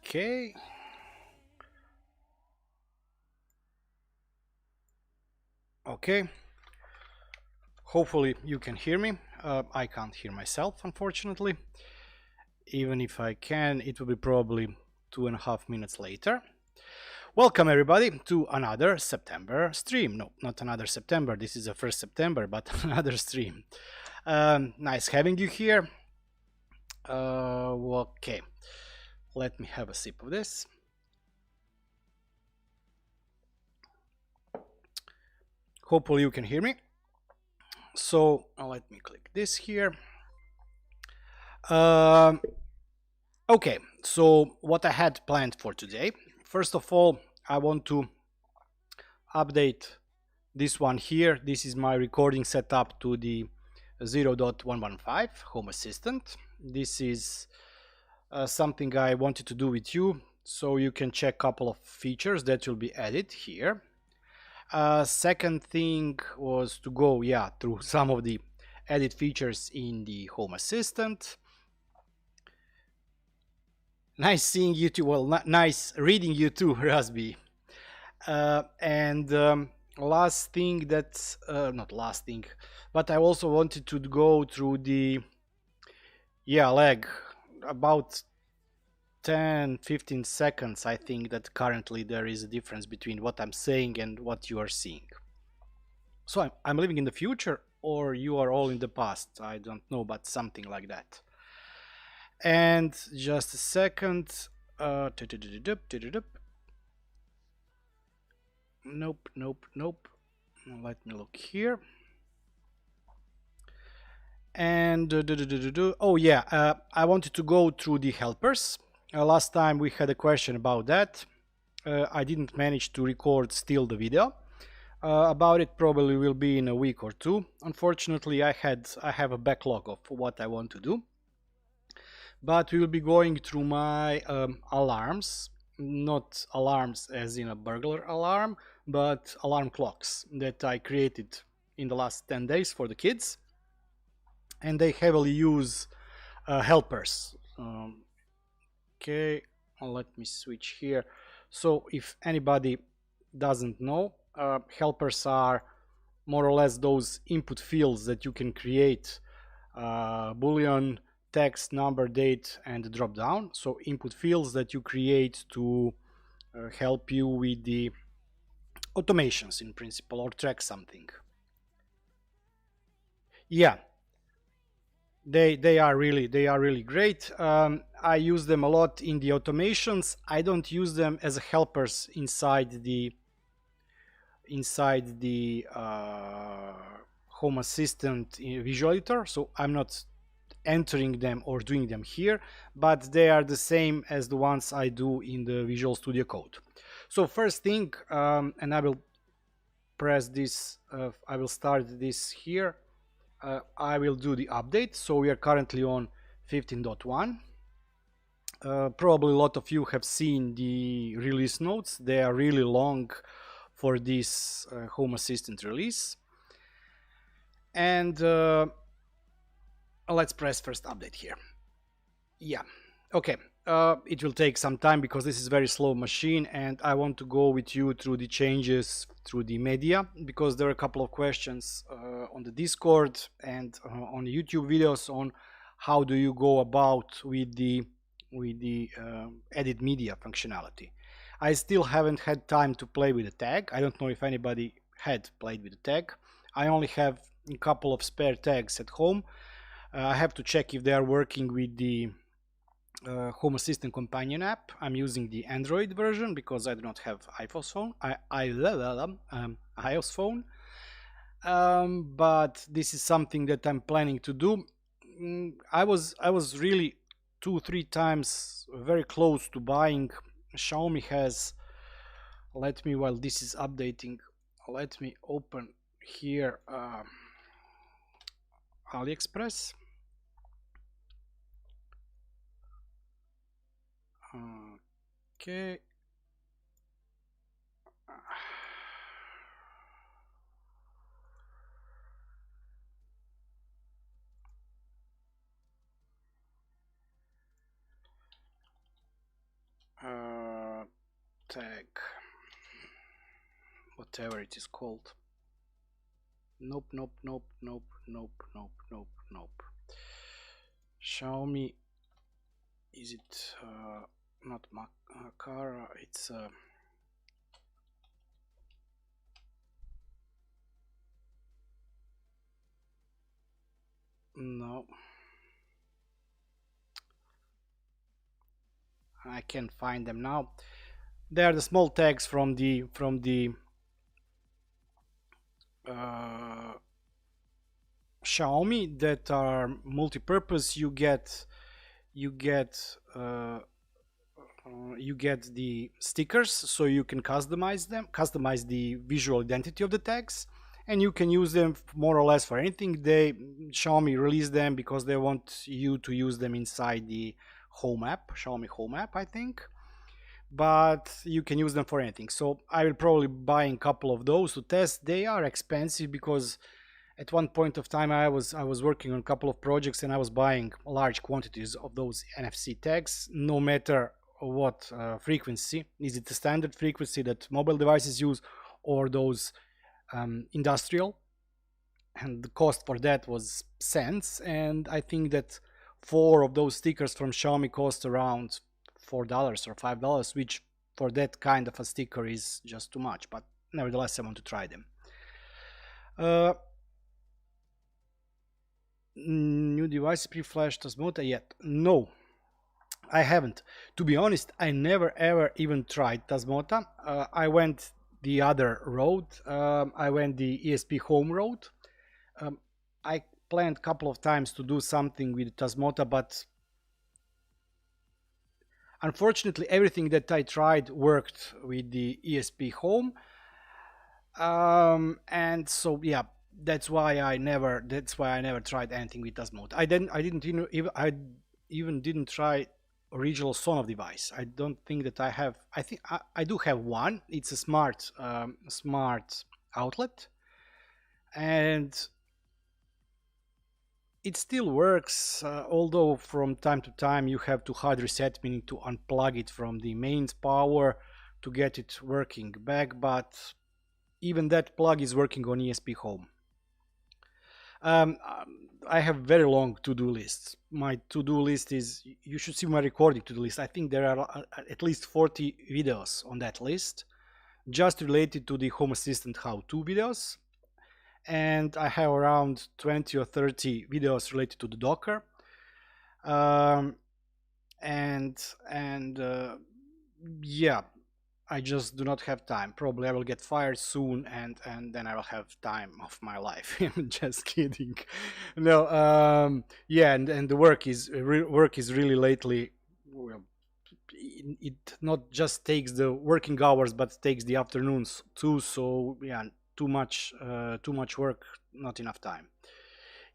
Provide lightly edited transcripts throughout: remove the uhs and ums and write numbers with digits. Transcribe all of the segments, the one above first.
Okay. Okay. Hopefully you can hear me. I can't hear myself, unfortunately. Even if I can, it will be probably 2.5 minutes later. Welcome everybody to another September stream. No, not another September. This is the 1st September, but another stream. Nice having you here. Okay. Let me have a sip of this. Hopefully you can hear me. So let me click this here. Okay, so what I had planned for today. First of all, I want to update this one here. This is my recording setup to the 0.115 Home Assistant. This is something I wanted to do with you, so you can check a couple of features that will be added here. Second thing was to go through some of the added features in the Home Assistant. Nice seeing you too. Well, nice reading you too, Rasby. Last thing that's not last thing, but I also wanted to go through the lag about 10-15 seconds. I think that currently there is a difference between what I'm saying and what you are seeing. So I'm living in the future, or you are all in the past. I don't know, but something like that. And just a second. Nope. Let me look here. And oh yeah, I wanted to go through the helpers. Last time we had a question about that. I didn't manage to record still the video about it. Probably will be in a week or two. Unfortunately, I have a backlog of what I want to do. But we will be going through my alarms, not alarms as in a burglar alarm, but alarm clocks that I created in the last 10 days for the kids. And they heavily use helpers. Okay, let me switch here. So if anybody doesn't know, helpers are more or less those input fields that you can create, boolean, text, number, date, and drop down. So input fields that you create to help you with the automations in principle, or track something. Yeah, they are really great. I use them a lot in the automations. I don't use them as helpers inside the Home Assistant visual editor, so I'm not entering them or doing them here, but they are the same as the ones I do in the Visual Studio Code. So first thing, and I will press this, I will start this here. I will do the update. So we are currently on 15.1. Probably a lot of you have seen the release notes. They are really long for this Home Assistant release. And let's press first update here. Yeah, okay. It will take some time because this is a very slow machine, and I want to go with you through the changes through the media, because there are a couple of questions on the Discord and on the YouTube videos on how do you go about with the edit media functionality. I still haven't had time to play with the tag. I don't know if anybody had played with the tag. I only have a couple of spare tags at home. I have to check if they are working with the Home Assistant companion app. I'm using the Android version because I do not have iOS phone. But this is something that I'm planning to do. I was really 2-3 times very close to buying. Xiaomi has, let me, while this is updating, let me open here AliExpress. Okay. tag, whatever it is called. Nope, nope, nope, nope, nope, nope, nope, nope. Xiaomi, is it not Makara? It's no, I can't find them now. They are the small tags from the Xiaomi that are multi-purpose. You get the stickers, so you can customize the visual identity of the tags, and you can use them more or less for anything. Xiaomi released them because they want you to use them inside the Home app, Xiaomi Home app, I think. But you can use them for anything. So I will probably buy a couple of those to test. They are expensive because at one point of time I was working on a couple of projects and I was buying large quantities of those NFC tags, no matter what frequency. Is it the standard frequency that mobile devices use or those industrial? And the cost for that was cents, and I think that 4 of those stickers from Xiaomi cost around $4 or $5, which for that kind of a sticker is just too much, but nevertheless I want to try them. New device pre-flash Tasmota yet? No, I haven't. To be honest, I never ever even tried Tasmota. I went the other road. I went the ESPHome road. I planned a couple of times to do something with Tasmota, but unfortunately everything that I tried worked with the ESPHome, and so yeah, that's why I never tried anything with Tasmota. I even didn't try original Sonos device. I don't think that I have. I think I do have one. It's a smart outlet, and it still works, although from time to time you have to hard reset, meaning to unplug it from the mains power to get it working back, but even that plug is working on ESPHome. I have very long to-do lists. My to-do list is, you should see my recording to-do list. I think there are at least 40 videos on that list, just related to the Home Assistant how-to videos. And I have around 20 or 30 videos related to the Docker. Yeah, I just do not have time. Probably I will get fired soon, and then I will have time of my life. I'm just kidding. No, yeah, and the work is really lately. Well, it not just takes the working hours, but takes the afternoons too. So yeah, too much work, not enough time.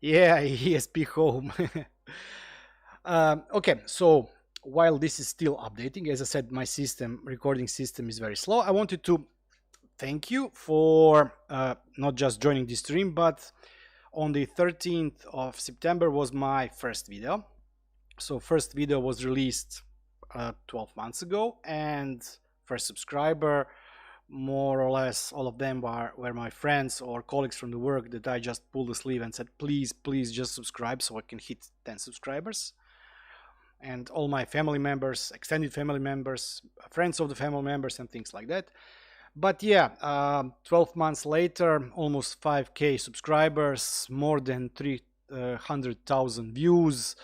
Yeah, ESPHome. Okay, so while this is still updating, as I said, my recording system is very slow. I wanted to thank you for not just joining this stream, but on the 13th of September was my first video. So first video was released 12 months ago, and first subscriber, more or less all of them were my friends or colleagues from the work that I just pulled the sleeve and said, please just subscribe so I can hit 10 subscribers. And all my family members, extended family members, friends of the family members, and things like that. But yeah, 12 months later, almost 5k subscribers, more than 300,000 views.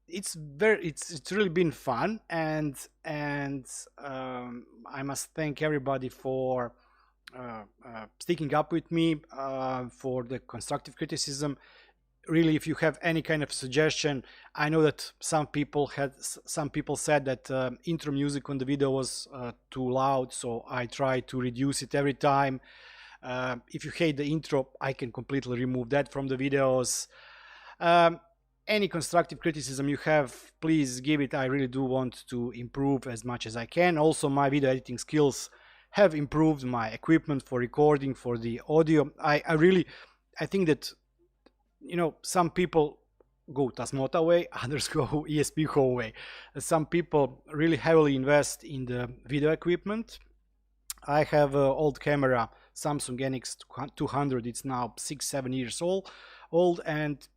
It's really been fun, and I must thank everybody for sticking up with me, for the constructive criticism. Really, if you have any kind of suggestion, I know that some people said that intro music on the video was too loud, so I try to reduce it every time. If you hate the intro, I can completely remove that from the videos. Any constructive criticism you have, please give it. I really do want to improve as much as I can. Also, my video editing skills have improved, my equipment for recording, for the audio. I think that, you know, some people go Tasmota way, others go ESPHome way. Some people really heavily invest in the video equipment. I have an old camera, Samsung NX200. It's now 6-7 years old, and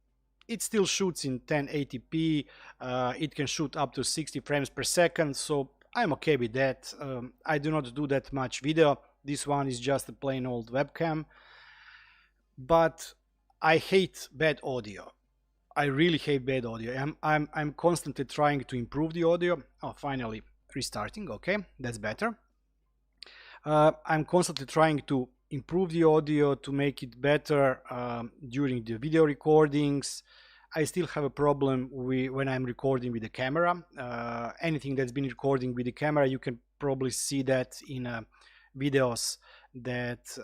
it still shoots in 1080p. It can shoot up to 60 frames per second, so I'm okay with that. I do not do that much video. This one is just a plain old webcam, but I hate bad audio. I really hate bad audio. I'm constantly trying to improve the audio. Oh, finally restarting. Okay, that's better. I'm constantly trying to improve the audio to make it better during the video recordings. I still have a problem when I'm recording with the camera. Anything that's been recording with the camera, you can probably see that in videos that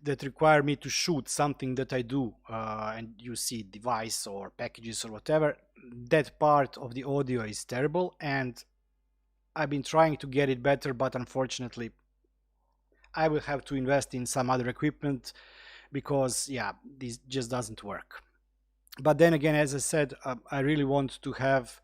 that require me to shoot something that I do, and you see device or packages or whatever. That part of the audio is terrible, and I've been trying to get it better, but unfortunately I will have to invest in some other equipment because, yeah, this just doesn't work. But then again, as I said, I really want to have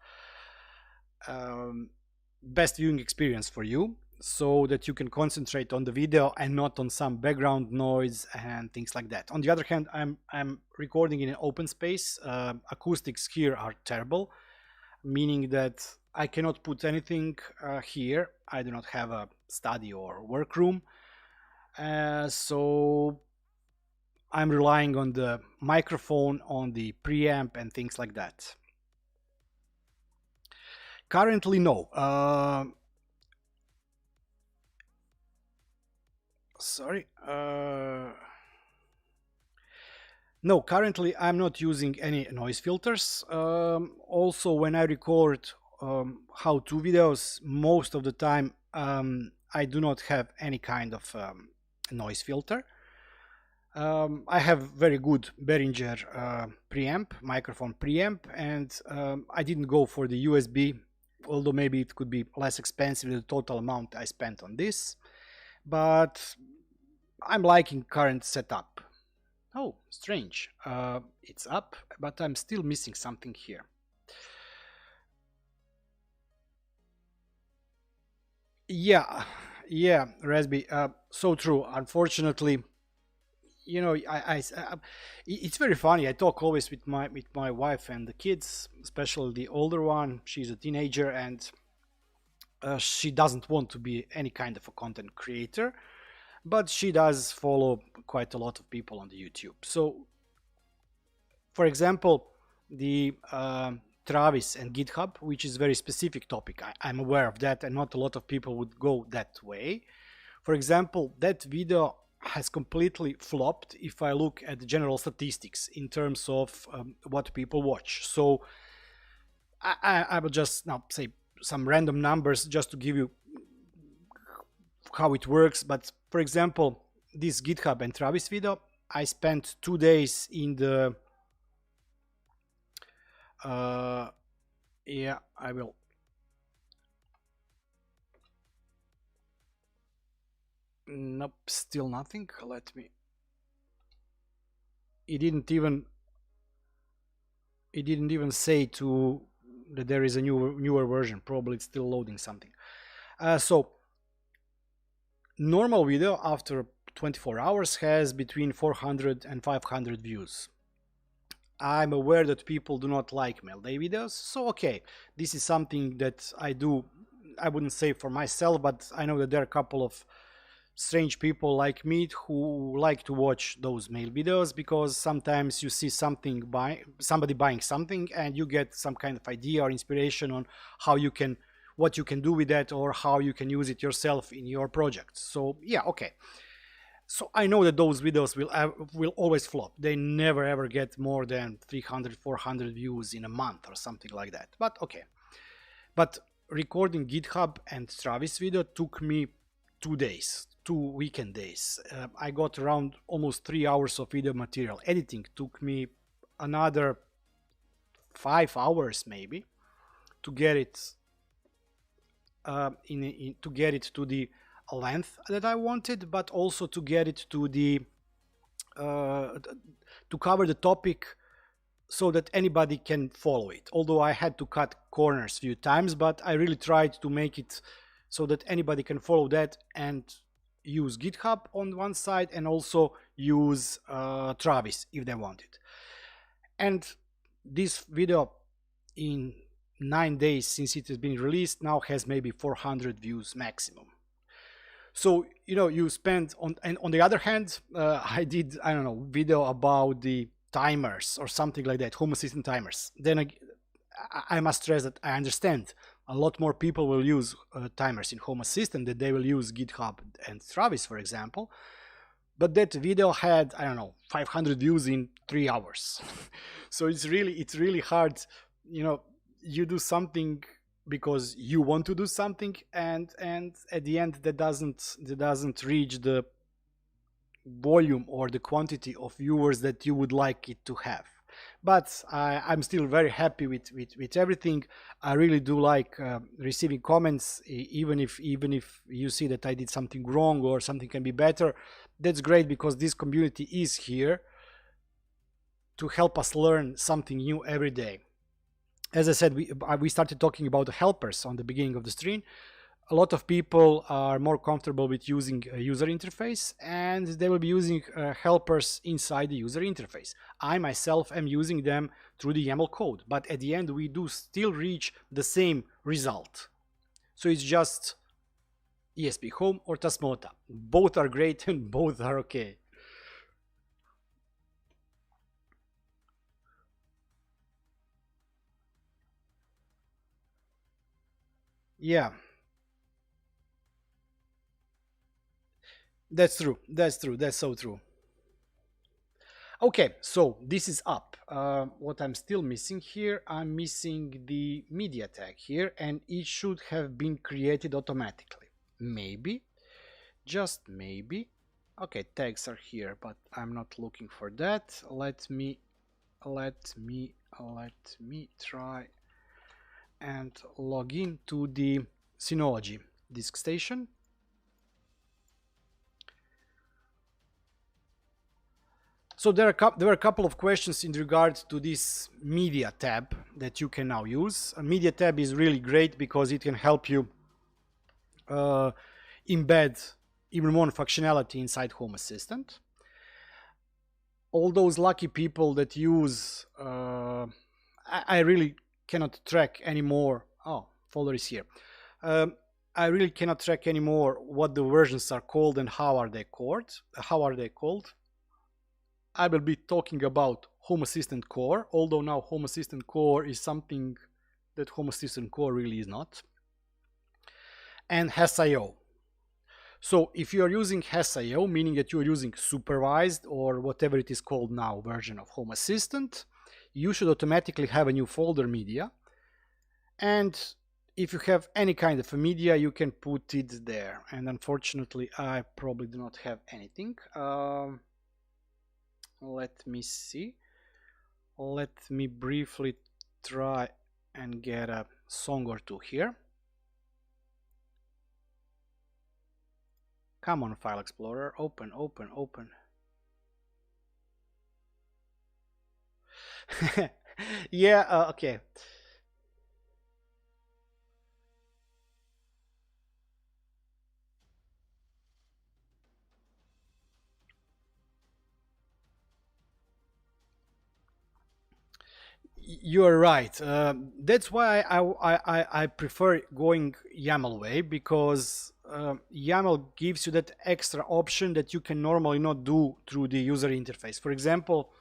best viewing experience for you, so that you can concentrate on the video and not on some background noise and things like that. On the other hand, I'm recording in an open space. Acoustics here are terrible, meaning that I cannot put anything here. I do not have a study or workroom, so I'm relying on the microphone, on the preamp and things like that. Currently, no. Sorry. No, currently I'm not using any noise filters. Also, when I record how-to videos, most of the time I do not have any kind of noise filter. I have very good Behringer microphone preamp, and I didn't go for the USB, although maybe it could be less expensive than the total amount I spent on this. But I'm liking current setup. Oh, strange. It's up, but I'm still missing something here. Yeah, Raspberry. So true. Unfortunately, you know, it's very funny. I talk always with my wife and the kids, especially the older one. She's a teenager, and she doesn't want to be any kind of a content creator, but she does follow quite a lot of people on the YouTube. So, for example, the Travis and GitHub, which is a very specific topic. I'm aware of that, and not a lot of people would go that way. For example, that video has completely flopped if I look at the general statistics in terms of what people watch. So I will just now say some random numbers just to give you how it works. But for example, this GitHub and Travis video, I spent 2 days in the yeah, I will. Nope, still nothing. Let me. It didn't even say to that there is a newer version. Probably it's still loading something. So normal video after 24 hours has between 400 and 500 views. I'm aware that people do not like mail day videos, so okay, this is something that I do. I wouldn't say for myself, but I know that there are a couple of strange people like me who like to watch those mail videos, because sometimes you see somebody buying something, and you get some kind of idea or inspiration on what you can do with that, or how you can use it yourself in your project. So yeah, okay. So I know that those videos will always flop. They never ever get more than 300, 400 views in a month or something like that. But okay. But recording GitHub and Travis video took me 2 days, 2 weekend days. I got around almost 3 hours of video material. Editing took me another 5 hours maybe to get it to get it to the length that I wanted, but also to get it to the to cover the topic so that anybody can follow it. Although I had to cut corners a few times, but I really tried to make it so that anybody can follow that and use GitHub on one side and also use Travis if they want it. And this video, in 9 days since it has been released, now has maybe 400 views maximum. So, you know, you spend on, and on the other hand, I did, I don't know, video about the timers or something like that, Home Assistant timers. Then I must stress that I understand a lot more people will use timers in Home Assistant than they will use GitHub and Travis, for example. But that video had, I don't know, 500 views in 3 hours. So it's really hard, you know, you do something because you want to do something, and at the end that doesn't reach the volume or the quantity of viewers that you would like it to have. But I'm still very happy with everything. I really do like receiving comments, even if you see that I did something wrong or something can be better. That's great, because this community is here to help us learn something new every day. As I said, we started talking about the helpers on the beginning of the stream. A lot of people are more comfortable with using a user interface, and they will be using helpers inside the user interface. I myself am using them through the YAML code, but at the end we do still reach the same result. So it's just ESPHome or Tasmota. Both are great and both are okay. Yeah. That's true. That's true. That's so true. Okay, so this is up. What I'm still missing here, I'm missing the media tag here, and it should have been created automatically. Maybe, just maybe. Okay, tags are here, but I'm not looking for that. Let me try and log in to the Synology disk station. So there were a couple of questions in regard to this media tab that you can now use. A media tab is really great because it can help you embed even more functionality inside Home Assistant. All those lucky people that use, I really cannot track anymore. Oh, folder is here. I really cannot track anymore what the versions are called and how are they called. I will be talking about Home Assistant Core, although now Home Assistant Core is something that Home Assistant Core really is not. And HAS.io. So if you are using HAS.io, meaning that you are using Supervised or whatever it is called now version of Home Assistant, you should automatically have a new folder media. And if you have any kind of a media, you can put it there. And unfortunately, I probably do not have anything. Let me see. Let me briefly try and get a song or two here. Come on, File Explorer, open. Yeah, okay. You're right. That's why I prefer going YAML way, because YAML gives you that extra option that you can normally not do through the user interface. For example,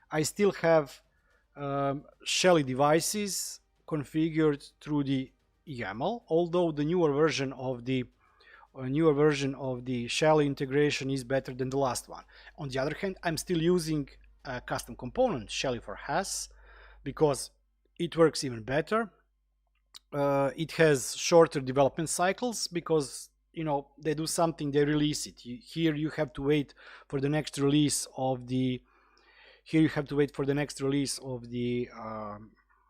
I still have Shelly devices configured through the YAML, although the newer version of the Shelly integration is better than the last one. On the other hand, I'm still using a custom component, Shelly for HAS, because it works even better. It has shorter development cycles because, you know, they do something, they release it. Here you have to wait for the next release of the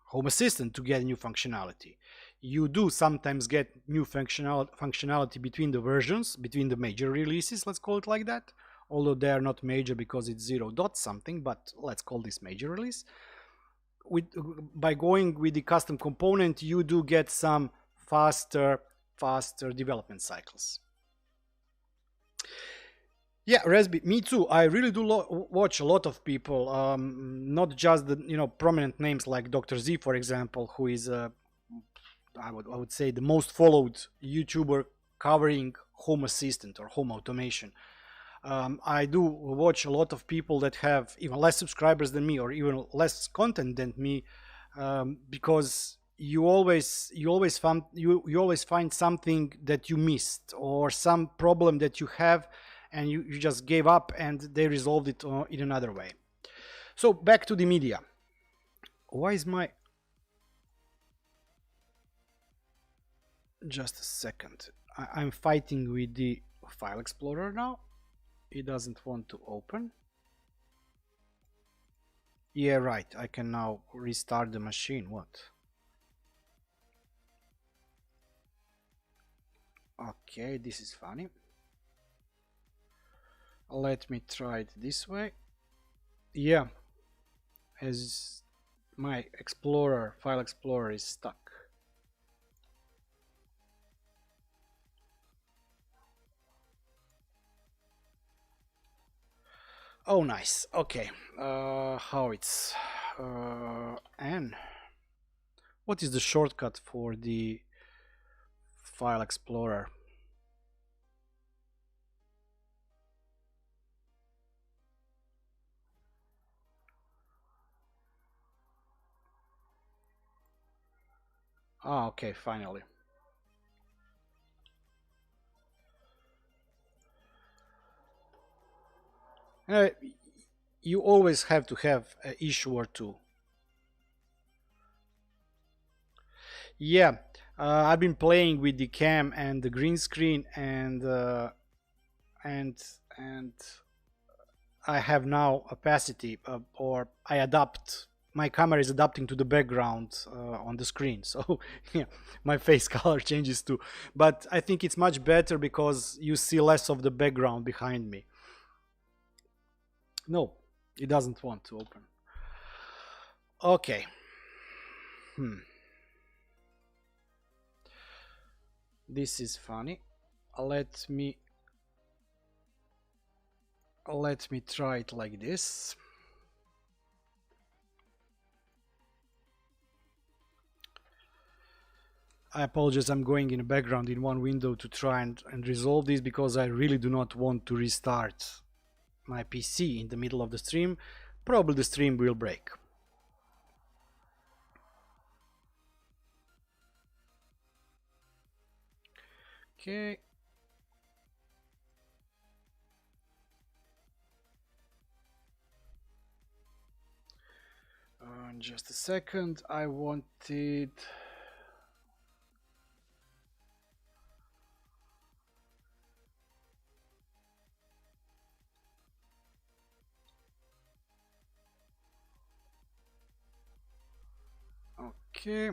Home Assistant to get new functionality. You do sometimes get new functionality between the versions, between the major releases, let's call it like that, although they are not major because it's 0 dot something, but let's call this major release. By going with the custom component, you do get some faster development cycles. Yeah, Raspberry, me too. I really do watch a lot of people, not just the prominent names like Dr. Z, for example, who is I would say the most followed YouTuber covering home assistant or home automation. I do watch a lot of people that have even less subscribers than me or even less content than me, because you always find something that you missed or some problem that you have, and you just gave up and they resolved it in another way. So back to the media. Why is my... Just a second. I'm fighting with the file explorer now. It doesn't want to open. Yeah, right. I can now restart the machine. What? Okay, this is funny. Let me try it this way. Yeah, as my explorer, file explorer is stuck. Oh, nice. Okay. How it's N. What is the shortcut for the file explorer? Ah, okay, finally. You always have to have an issue or two. Yeah, I've been playing with the cam and the green screen, and I have now opacity, or I adapt. My camera is adapting to the background on the screen, so yeah, my face color changes too. But I think it's much better because you see less of the background behind me. No, it doesn't want to open. Okay. This is funny. Let me try it like this. I apologize, I'm going in the background in one window to try and resolve this, because I really do not want to restart my PC in the middle of the stream. Probably the stream will break. Okay. Just a second, I wanted... Okay.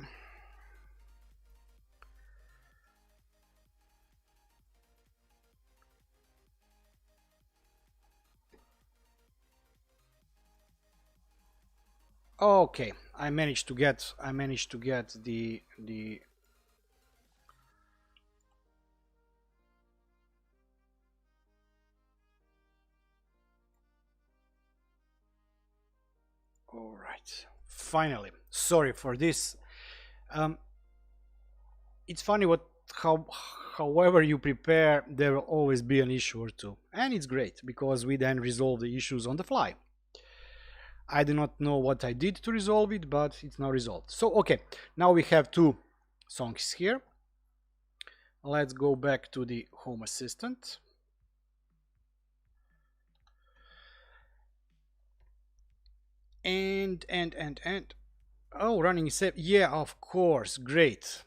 Okay, I managed to get the all right. Finally, sorry for this. It's funny however you prepare, there will always be an issue or two, and it's great because we then resolve the issues on the fly. I do not know what I did to resolve it, but it's now resolved. So okay, now we have two songs here. Let's go back to the Home Assistant. And oh, running safe. Yeah, of course, great.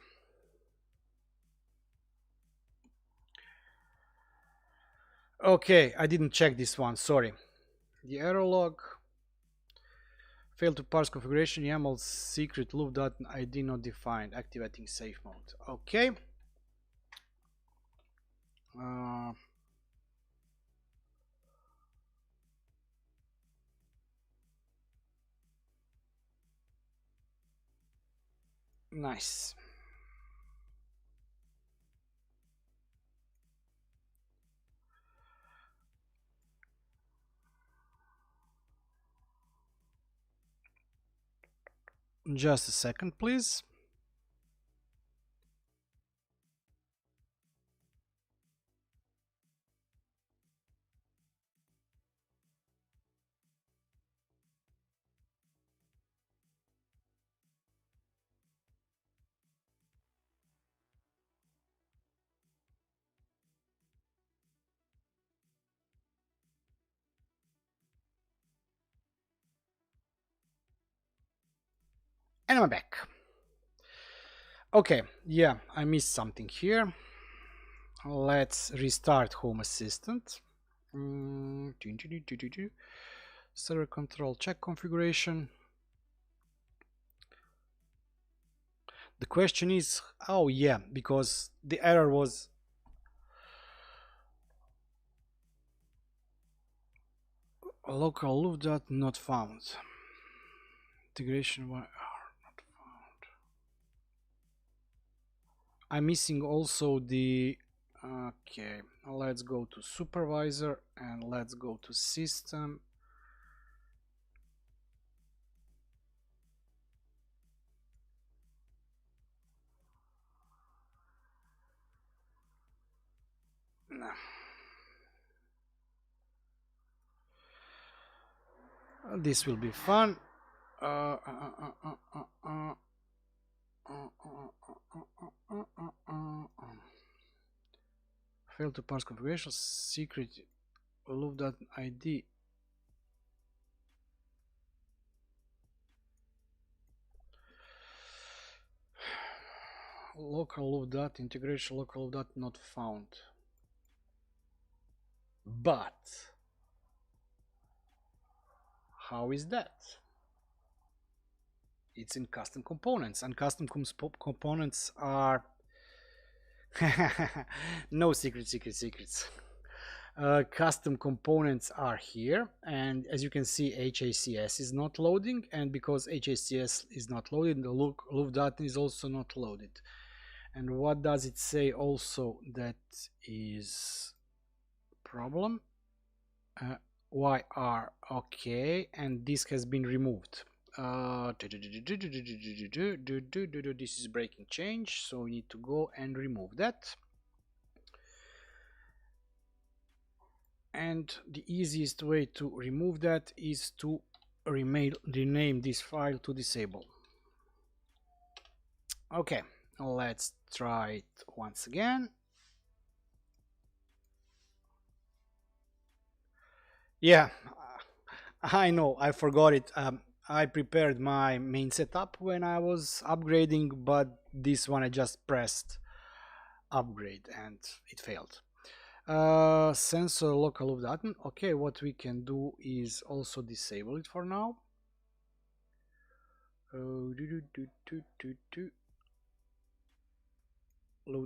Okay, I didn't check this one, sorry. The error log failed to parse configuration YAML secret loop that ID not defined, activating safe mode. Okay. Nice. Just a second, please. And I'm back. Okay, yeah, I missed something here. Let's restart Home Assistant. Server control check configuration. The question is, oh yeah, because the error was local loop dot not found. Integration not found. I'm missing also the, okay, let's go to supervisor and let's go to system. This will be fun. Failed to parse configuration secret loop.id. Local loop dot integration local loop dot not found. But how is that? It's in custom components, and custom components are no secrets. Custom components are here, and as you can see, HACS is not loading, and because HACS is not loaded, the loop data is also not loaded. And what does it say also that is problem? YR, okay, and this has been removed. This is breaking change, so we need to go and remove that. And the easiest way to remove that is to rename this file to disable. Okay, let's try it once again. Yeah, I know, I forgot it. I prepared my main setup when I was upgrading, but this one I just pressed upgrade and it failed. Sensor local loop data. Okay, what we can do is also disable it for now. Loop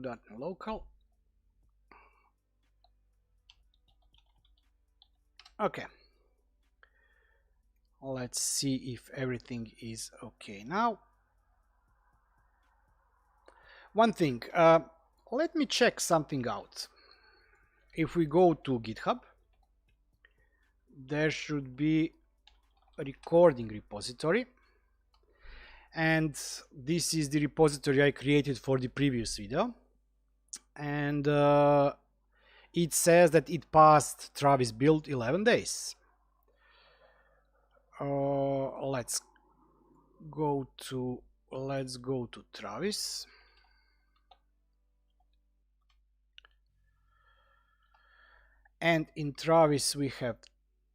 data local. Okay. Let's see if everything is okay now. One thing, let me check something out. If we go to GitHub, there should be a recording repository, and this is the repository I created for the previous video, and it says that it passed Travis build 11 days. Let's go to Travis. And in Travis we have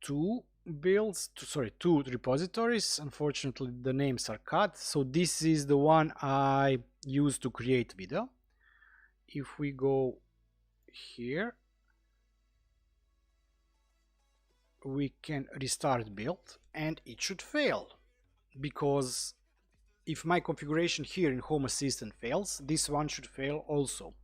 two repositories. Unfortunately the names are cut, so this is the one I used to create video. If we go here, we can restart build and it should fail, because if my configuration here in Home Assistant fails, this one should fail also.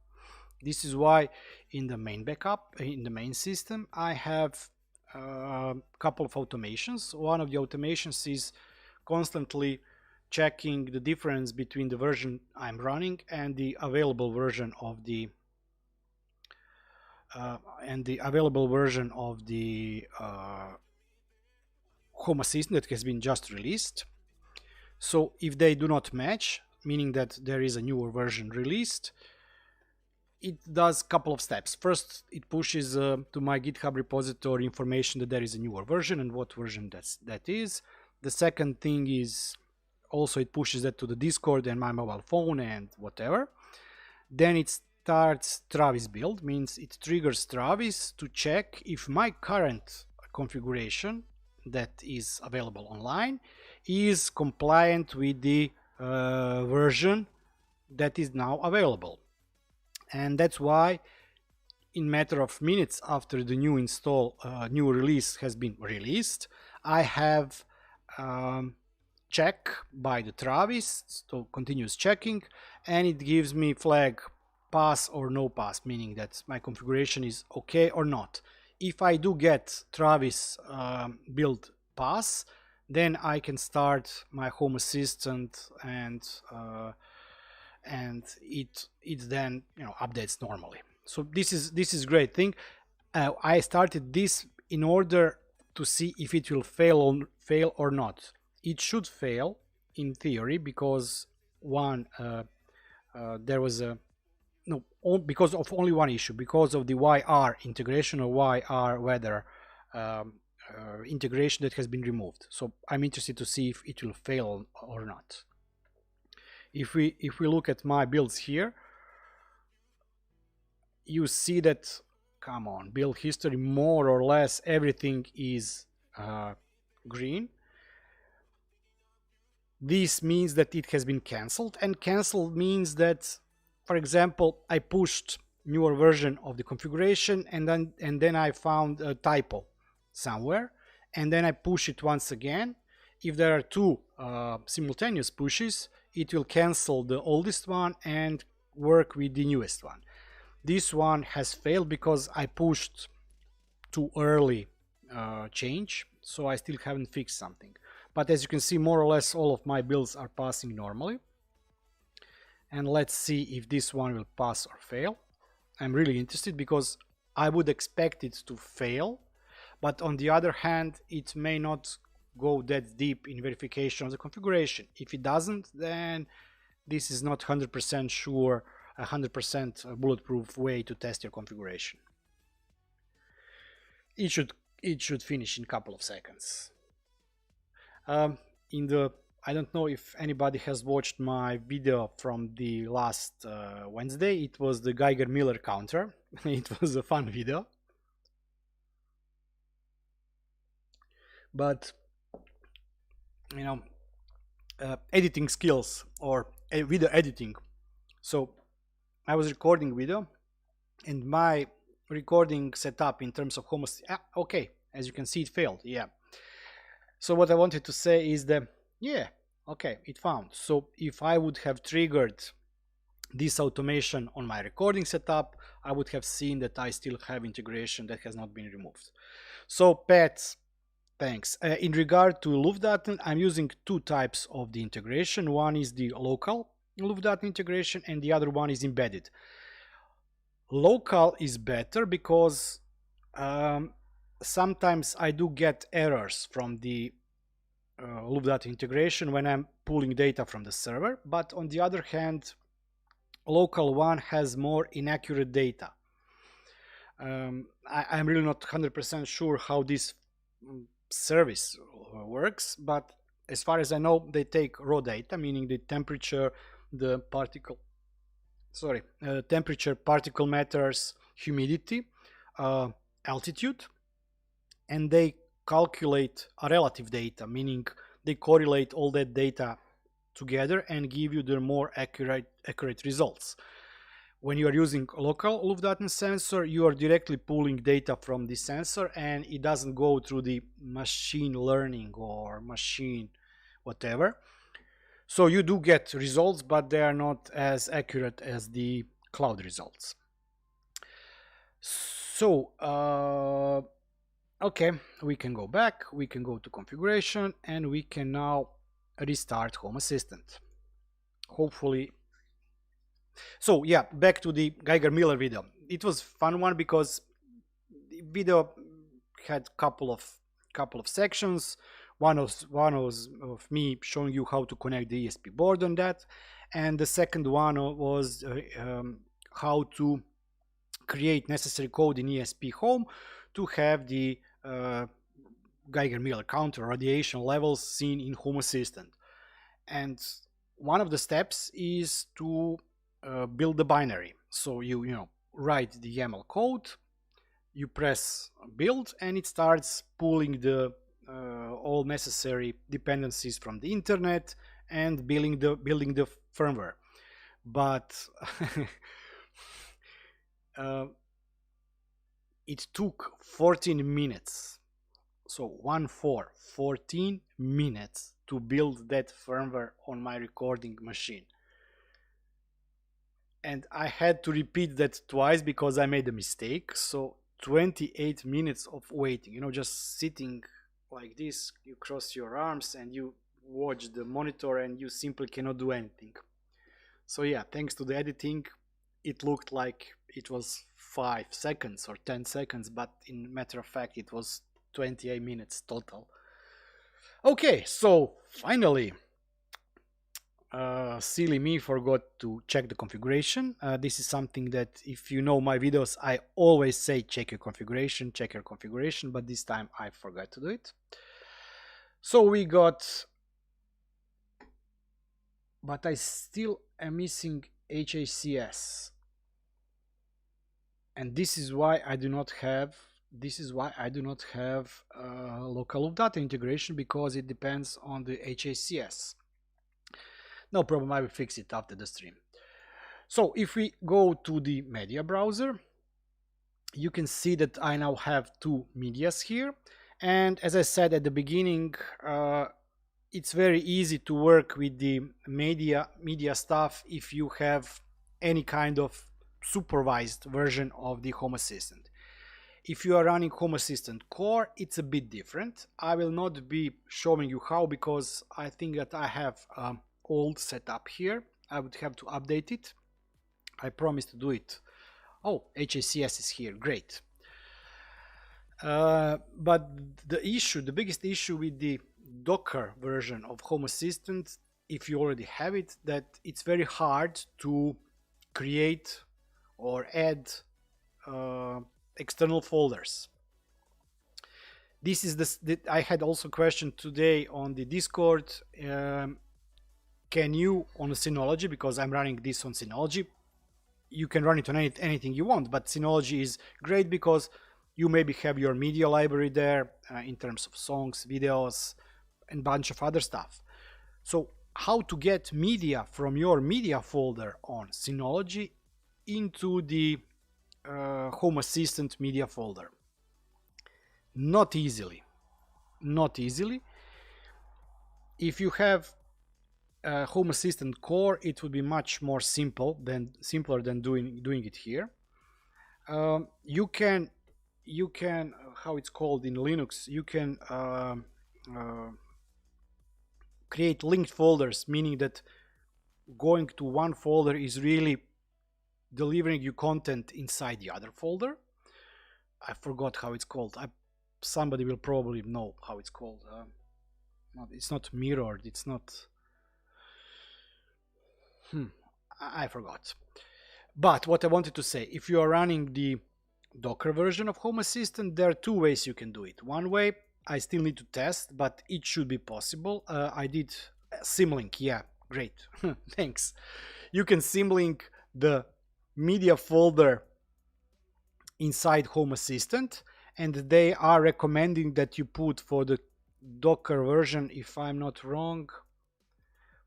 This is why in the main backup, in the main system, I have a couple of automations. One of the automations is constantly checking the difference between the version I'm running and the available version of the Home Assistant that has been just released. So if they do not match, meaning that there is a newer version released, it does a couple of steps. First, it pushes to my GitHub repository information that there is a newer version and what version that is. The second thing is also it pushes that to the Discord and my mobile phone and whatever. Then it starts Travis build, means it triggers Travis to check if my current configuration that is available online is compliant with the version that is now available. And that's why in matter of minutes after the new new release has been released, I have check by the Travis, so continuous checking, and it gives me flag pass or no pass, meaning that my configuration is okay or not. If I do get Travis build pass, then I can start my Home Assistant and it then updates normally. So this is great thing. I started this in order to see if it will fail or not. It should fail in theory because there was because of only one issue, because of the YR integration or YR weather integration that has been removed. So I'm interested to see if it will fail or not. If we look at my builds here, you see that, come on, build history, more or less everything is green. This means that it has been cancelled, and cancelled means that, for example, I pushed newer version of the configuration and then I found a typo somewhere, and then I push it once again. If there are two simultaneous pushes, it will cancel the oldest one and work with the newest one. This one has failed because I pushed too early change, so I still haven't fixed something. But as you can see, more or less all of my builds are passing normally. And let's see if this one will pass or fail. I'm really interested because I would expect it to fail, but on the other hand, it may not go that deep in verification of the configuration. If it doesn't, then this is not 100% sure, 100% bulletproof way to test your configuration. It should finish in a couple of seconds. I don't know if anybody has watched my video from the last Wednesday. It was the Geiger-Miller counter. It was a fun video. But editing skills or video editing. So I was recording video and my recording setup in terms of home, okay, as you can see, it failed. Yeah. So what I wanted to say is that, yeah, okay, it found. So if I would have triggered this automation on my recording setup, I would have seen that I still have integration that has not been removed. So Pat, thanks. In regard to Luftdaten, I'm using two types of the integration. One is the local Luftdaten integration and the other one is embedded. Local is better because sometimes I do get errors from the Luftdaten integration when I'm pulling data from the server, but on the other hand, local one has more inaccurate data. I'm really not 100% sure how this service works, but as far as I know, they take raw data, meaning the temperature, the particle, temperature, particle matters, humidity, altitude, and they calculate a relative data, meaning they correlate all that data together and give you the more accurate results. When you are using local Luftdaten sensor, you are directly pulling data from the sensor and it doesn't go through the machine learning or machine whatever. So you do get results, but they are not as accurate as the cloud results. So okay, we can go back, we can go to configuration, and we can now restart Home Assistant. Hopefully. So yeah, back to the Geiger-Miller video. It was fun one because the video had couple of sections. One was of me showing you how to connect the ESP board on that, and the second one was how to create necessary code in ESPHome to have the Geiger-Miller counter radiation levels seen in Home Assistant. And one of the steps is to build the binary. So you write the YAML code, you press build, and it starts pulling the all necessary dependencies from the internet and building the firmware. But it took 14 minutes. So 14 minutes to build that firmware on my recording machine. And I had to repeat that twice because I made a mistake. So 28 minutes of waiting, just sitting like this, you cross your arms and you watch the monitor and you simply cannot do anything. So yeah, thanks to the editing, it looked like it was 5 seconds or 10 seconds, but in matter of fact, it was 28 minutes total. Okay, so finally, silly me forgot to check the configuration. This is something that if you know my videos, I always say check your configuration, but this time I forgot to do it. So we got, but I still am missing HACS. And this is why I do not have local loop data integration, because it depends on the HACS. No problem, I will fix it after the stream. So if we go to the media browser, you can see that I now have two medias here. And as I said at the beginning, it's very easy to work with the media stuff if you have any kind of supervised version of the Home Assistant. If you are running Home Assistant Core, it's a bit different. I will not be showing you how, because I think that I have old setup here. I would have to update it. I promised to do it. Oh, HACS is here, great. But the biggest issue with the Docker version of Home Assistant, if you already have it, that it's very hard to create or add external folders. This is I had also a question today on the Discord. Can you, on Synology, because I'm running this on Synology, you can run it on anything you want, but Synology is great because you maybe have your media library there in terms of songs, videos, and a bunch of other stuff. So how to get media from your media folder on Synology into the Home Assistant media folder? Not easily. If you have Home Assistant Core, it would be much more simpler than doing it here. You can how it's called in Linux, you can create linked folders, meaning that going to one folder is really delivering you content inside the other folder. I forgot how it's called. Somebody will probably know how it's called. It's not mirrored, it's not I forgot. But what I wanted to say, if you are running the Docker version of Home Assistant, there are two ways you can do it. One way, I still need to test, but it should be possible. I did symlink. Yeah, great. Thanks. You can symlink the media folder inside Home Assistant, and they are recommending that you put, for the Docker version, if I'm not wrong,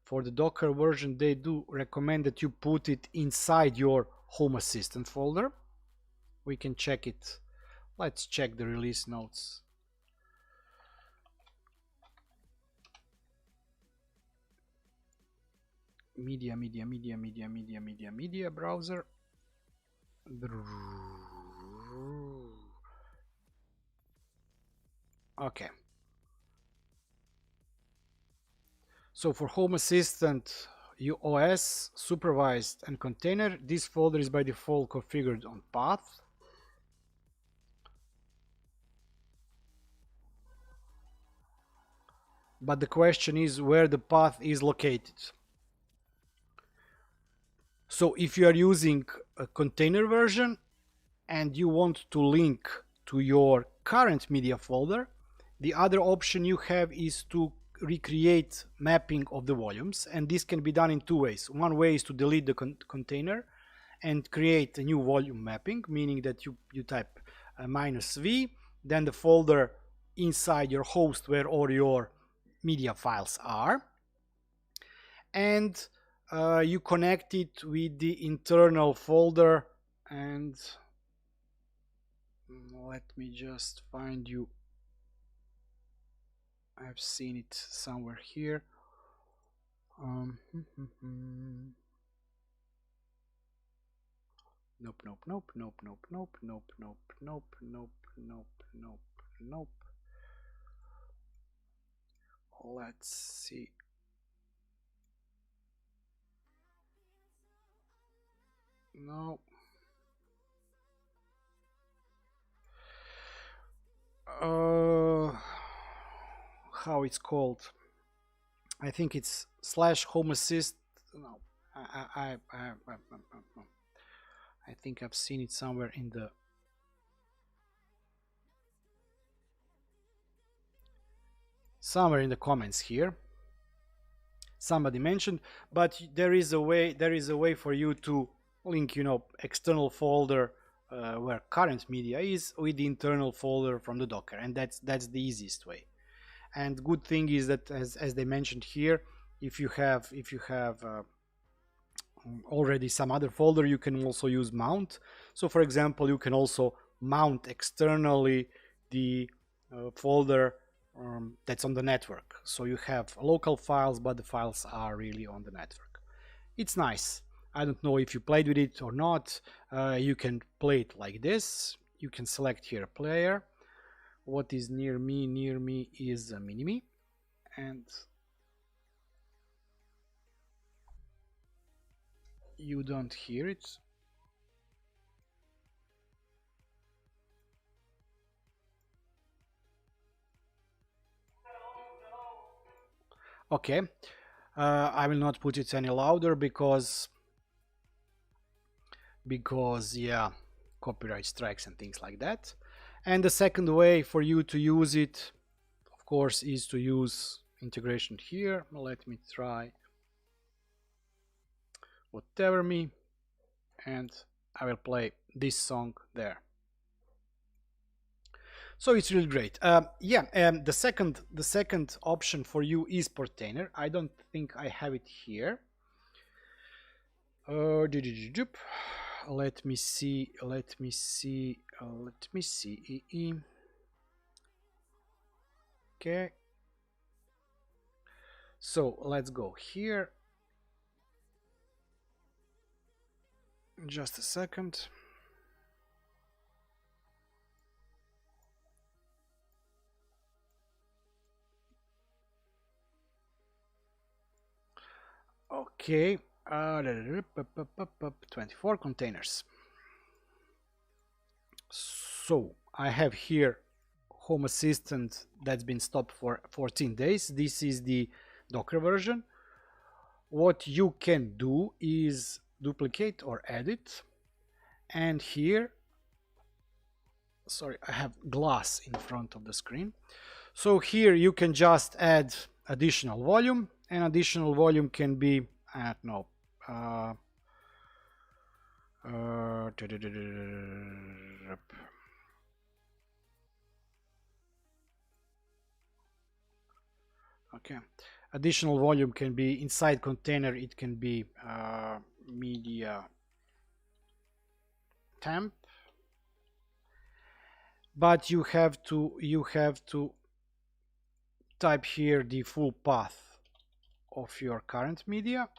for the Docker version, they do recommend that you put it inside your Home Assistant folder. We can check it. Let's check the release notes. Media browser. Okay. So for Home Assistant, OS, Supervised, and Container, this folder is by default configured on path. But the question is where the path is located. So if you are using a container version and you want to link to your current media folder, the other option you have is to recreate mapping of the volumes, and this can be done in two ways. One way is to delete the container and create a new volume mapping, meaning that you type -v, then the folder inside your host where all your media files are, and you connect it with the internal folder. And let me just find you. I've seen it somewhere here. Nope, nope, nope, nope, nope, nope, nope, nope, nope, nope, nope, nope, nope. Let's see. No. How it's called? I think it's /home assist. No, I think I've seen it somewhere in the comments here. Somebody mentioned, but there is a way for you to link, external folder where current media is with the internal folder from the Docker, and that's the easiest way. And good thing is that as they mentioned here, if you have already some other folder, you can also use mount. So for example, you can also mount externally the folder that's on the network. So you have local files, but the files are really on the network. It's nice. I don't know if you played with it or not. You can play it like this. You can select here a player. What is near me? Near me is a mini-me. And you don't hear it. Okay. I will not put it any louder because yeah, copyright strikes and things like that. And the second way for you to use it, of course, is to use integration here. Let me try whatever me, and I will play this song there. So it's really great. The second option for you is Portainer. I don't think I have it here. Let me see. Okay. So let's go here. Just a second. Okay. 24 containers. So I have here Home Assistant that's been stopped for 14 days. This is the Docker version. What you can do is duplicate or edit, and here, sorry, I have glass in front of the screen. So here you can just add additional volume, and additional volume can be, I don't know, okay, additional volume can be inside container. It can be media temp, but you have to type here the full path of your current media.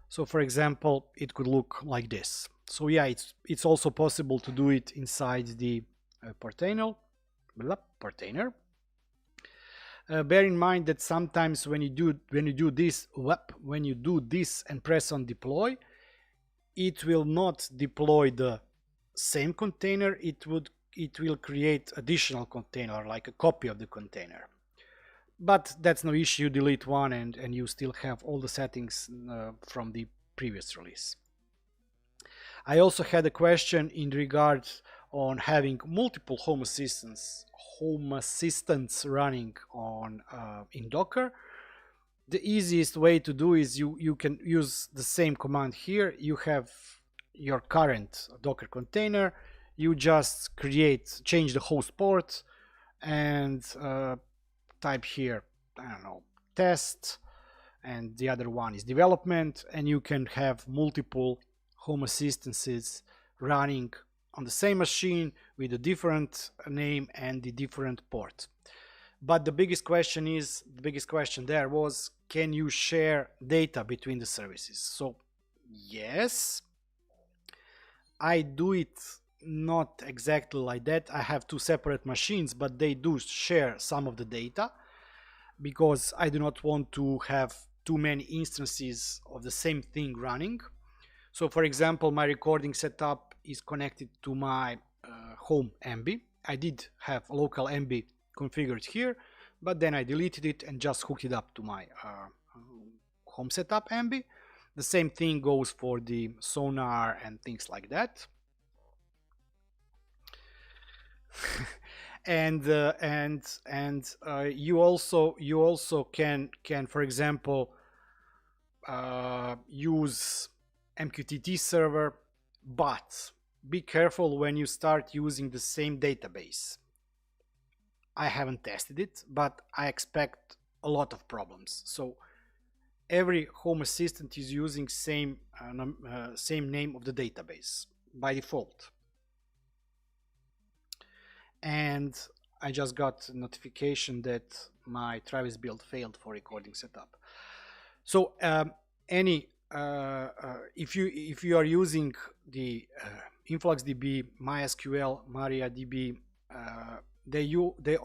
So for example, it could look like this. So yeah, it's also possible to do it inside the Portainer. Bear in mind that sometimes when you do this and press on deploy, it will not deploy the same container. It will create additional container, like a copy of the container. But that's no issue. Delete one and you still have all the settings from the previous release. I also had a question in regards on having multiple Home Assistants running on in Docker. The easiest way to do is you can use the same command here. You have your current Docker container. You just change the host port and type here, I don't know, test, and the other one is development, and you can have multiple Home Assistances running on the same machine with a different name and the different port. But the biggest question there was, can you share data between the services? So yes, I do it not exactly like that. I have two separate machines, but they do share some of the data because I do not want to have too many instances of the same thing running. So for example, my recording setup is connected to my home MB. I did have a local MB configured here, but then I deleted it and just hooked it up to my home setup MB. The same thing goes for the sonar and things like that. and you also can for example use MQTT server, but be careful when you start using the same database. I haven't tested it, but I expect a lot of problems. So every Home Assistant is using same name of the database by default. And I just got a notification that my Travis build failed for recording setup. So if you are using the InfluxDB, MySQL, MariaDB, they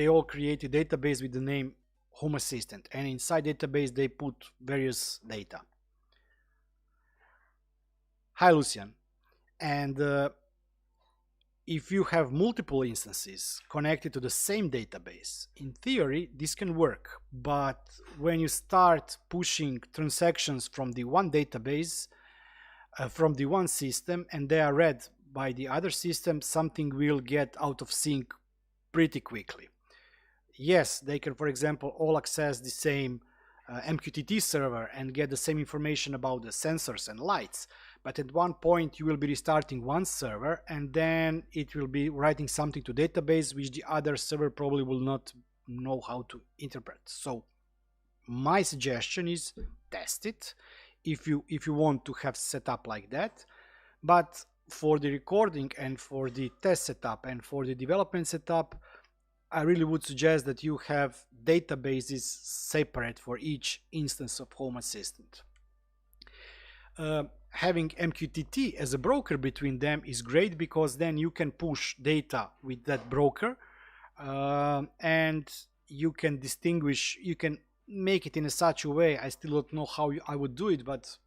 all create a database with the name Home Assistant, and inside database they put various data. Hi Lucian. And if you have multiple instances connected to the same database, in theory this can work, but when you start pushing transactions from the one database, from the one system, and they are read by the other system, something will get out of sync pretty quickly. Yes, they can, for example, all access the same MQTT server and get the same information about the sensors and lights, but at one point you will be restarting one server and then it will be writing something to database which the other server probably will not know how to interpret. So my suggestion is test it if you want to have setup like that. But for the recording and for the test setup and for the development setup, I really would suggest that you have databases separate for each instance of Home Assistant. Having MQTT as a broker between them is great because then you can push data with that broker and you can distinguish, you can make it in such a way. I still don't know how I would do it, but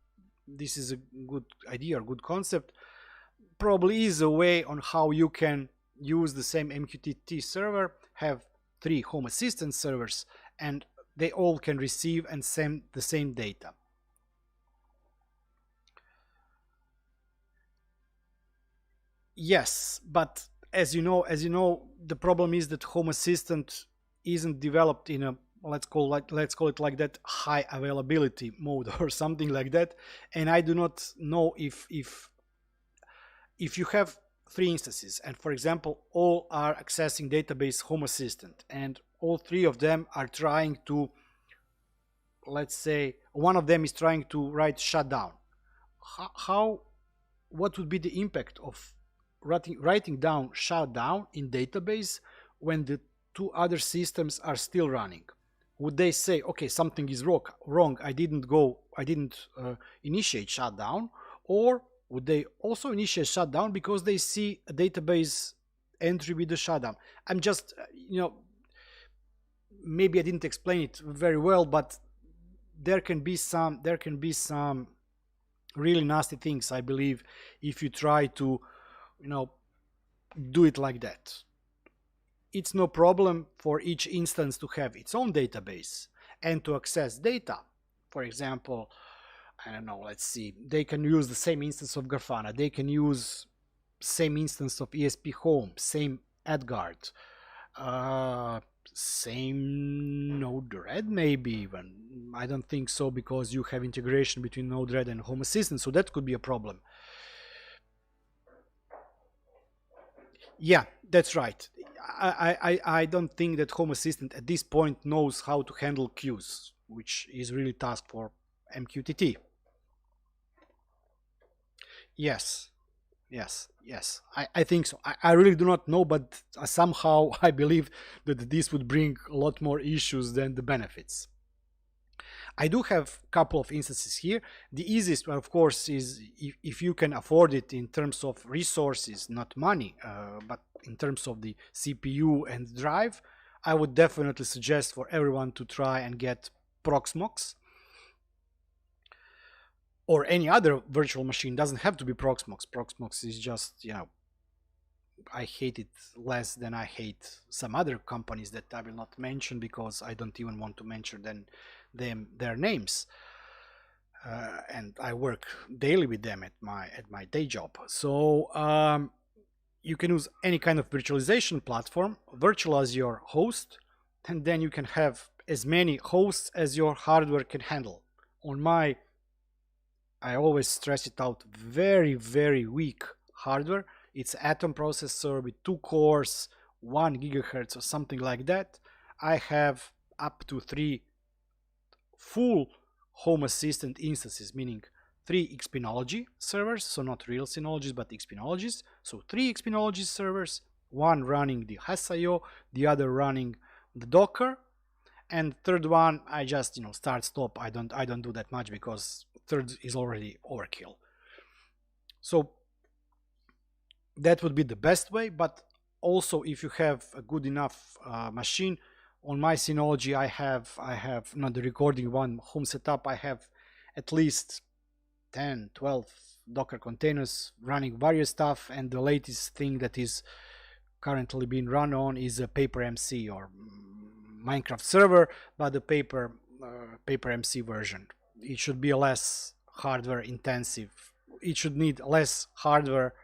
this is a good idea or good concept. Probably is a way on how you can use the same MQTT server, have 3 Home Assistant servers, and they all can receive and send the same data. Yes, but as you know, the problem is that Home Assistant isn't developed in a let's call it like that high availability mode or something like that. And I do not know if you have 3 instances and, for example, all are accessing database Home Assistant and all 3 of them are trying to, let's say one of them is trying to write shutdown, what would be the impact of writing down shutdown in database when the 2 other systems are still running? Would they say, okay, something is wrong, I didn't initiate shutdown? Or would they also initiate shutdown because they see a database entry with the shutdown? I'm just maybe I didn't explain it very well, but there can be some really nasty things, I believe, if you try to, you know, do it like that. It's no problem for each instance to have its own database and to access data. For example, I don't know, let's see, they can use the same instance of Grafana, they can use same instance of ESPHome, same AdGuard, same Node-RED, maybe even. I don't think so, because you have integration between Node-RED and Home Assistant, so that could be a problem. Yeah, that's right. I don't think that Home Assistant at this point knows how to handle queues, which is really task for MQTT. Yes, yes, I think so. I really do not know, but somehow I believe that this would bring a lot more issues than the benefits. I do have a couple of instances here. The easiest one, of course, is if you can afford it in terms of resources, not money, but in terms of the CPU and drive, I would definitely suggest for everyone to try and get Proxmox, or any other virtual machine. Doesn't have to be Proxmox. Proxmox is just, you know, I hate it less than I hate some other companies that I will not mention, because I don't even want to mention their names, and I work daily with them at my day job. So you can use any kind of virtualization platform, virtualize your host, and then you can have as many hosts as your hardware can handle. On my, I always stress it out, very weak hardware. It's Atom processor with 2 cores, 1 gigahertz or something like that. I have up to 3 full Home Assistant instances, meaning 3 Expinology servers, so not real Synologies but Expinologies. So 3 Expinology servers, 1 running the HAS.io, the other running the Docker, and third one I just, you know, start stop. I don't do that much, because third is already overkill. So that would be the best way. But also, if you have a good enough machine, on my Synology I have not the recording one home setup, I have at least 10-12 Docker containers running various stuff, and the latest thing that is currently being run on is a Paper MC or Minecraft server, but the Paper MC version. It should be less hardware intensive. It should need less hardware.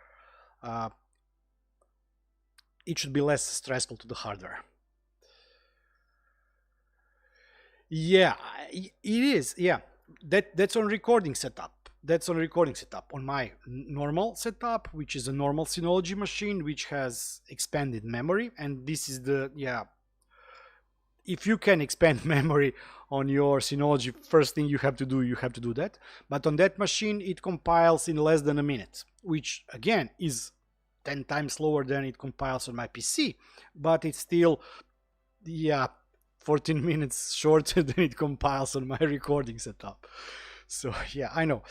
It should be less stressful to the hardware. Yeah, it is. Yeah, that's on recording setup. That's on recording setup. On my normal setup, which is a normal Synology machine, which has expanded memory, and this is the, yeah, if you can expand memory on your Synology, first thing you have to do that. But on that machine, it compiles in less than a minute, which again is 10 times slower than it compiles on my PC, but it's still, yeah, 14 minutes shorter than it compiles on my recording setup. So yeah, I know,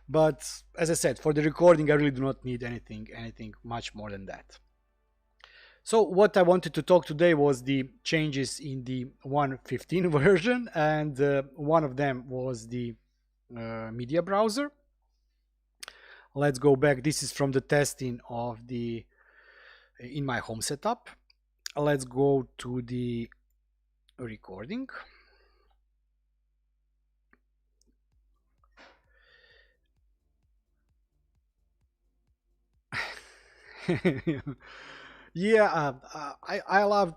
but as I said, for the recording I really do not need anything much more than that. So what I wanted to talk today was the changes in the 1.15 version, and one of them was the media browser. Let's go back. This is from the testing of the in my home setup. Let's go to the recording. Yeah, I love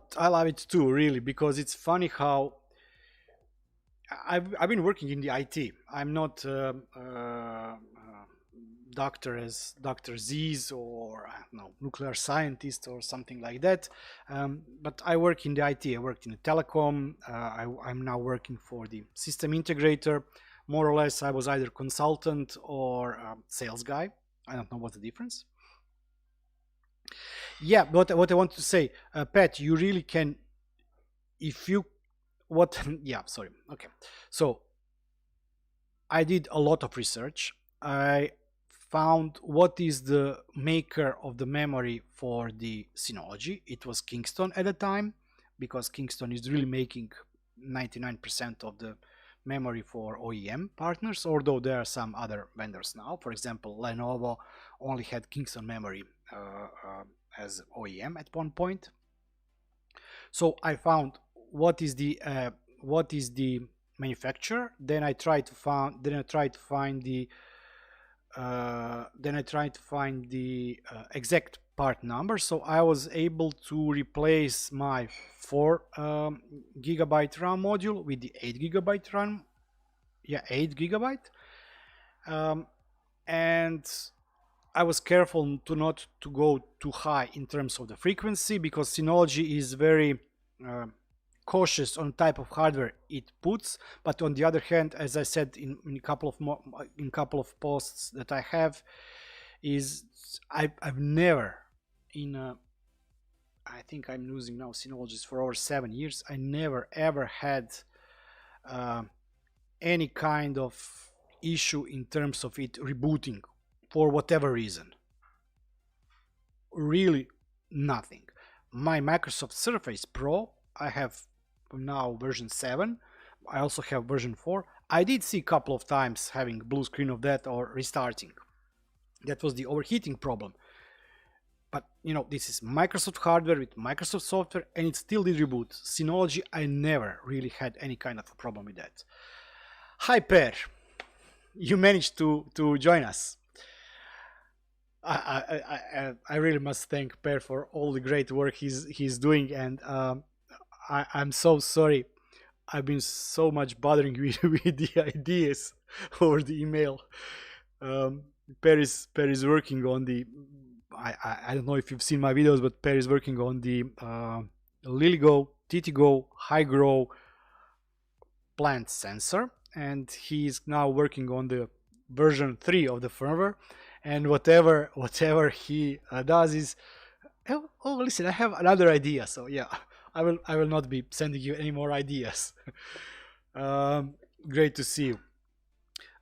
it too, really, because it's funny how I've been working in the IT. I'm not doctor as Dr. Z's, or I don't know, nuclear scientist or something like that. But I work in the IT. I worked in the telecom. I'm now working for the system integrator. More or less, I was either consultant or sales guy. I don't know what's the difference. Yeah, but what I want to say, Pat, you really can, if you, what, yeah, sorry, okay. So I did a lot of research. I found what is the maker of the memory for the Synology. It was Kingston at the time, because Kingston is really making 99% of the memory for OEM partners, although there are some other vendors now. For example, Lenovo only had Kingston memory as OEM at one point. So I found what is the manufacturer. Then I tried to find the exact part number. So I was able to replace my 4 gigabyte RAM module with the 8 gigabyte RAM. Yeah, 8 gigabyte. And I was careful to not to go too high in terms of the frequency, because Synology is very cautious on type of hardware it puts. But on the other hand, as I said in a couple of posts that I have, is I've never I think I'm using now Synology for over 7 years. I never ever had any kind of issue in terms of it rebooting for whatever reason. Really nothing. My Microsoft Surface Pro, I have now version 7. I also have version 4. I did see a couple of times having blue screen of that or restarting. That was the overheating problem. But you know, this is Microsoft hardware with Microsoft software, and it still did reboot. Synology, I never really had any kind of a problem with that. Hi Per, you managed to join us. I really must thank Per for all the great work he's doing, and I'm so sorry. I've been so much bothering you with the ideas over the email. Per is working on the. I don't know if you've seen my videos, but Per is working on the LilyGo, TTGo, HighGrow plant sensor, and he's now working on the version 3 of the firmware. And whatever he does is, oh listen, I have another idea. So yeah, I will not be sending you any more ideas. Great to see you.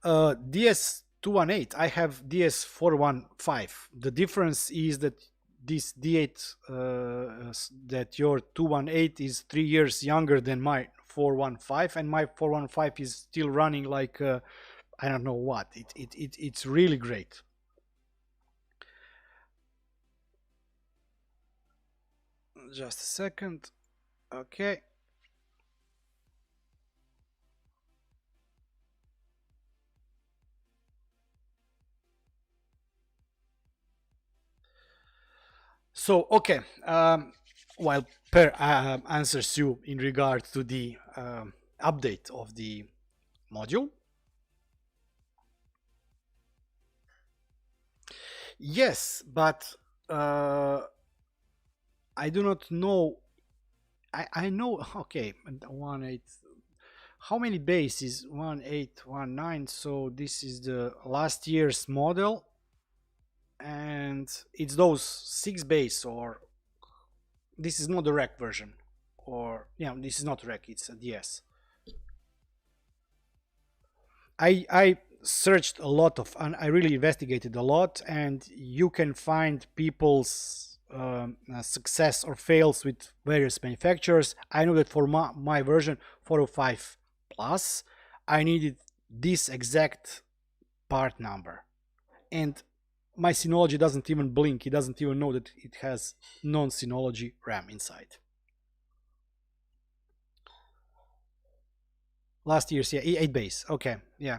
DS218, I have DS415. The difference is that this D8 that your 218 is 3 years younger than my 415, and my 415 is still running like I don't know what. It's really great. Just a second. Okay. So, okay. While Per answers you in regard to the update of the module. Yes, but I do not know. I know. Okay, 18. How many base is 1819? So this is the last year's model, and it's those 6 base, or this is not the rec version, or yeah, this is not rec. It's a DS. I searched a lot of, and I really investigated a lot, and you can find people's success or fails with various manufacturers. I know that for my version 405 plus, I needed this exact part number, and my Synology doesn't even blink. It doesn't even know that it has non-Synology RAM inside. Last year's, yeah, 8 base. Okay, yeah.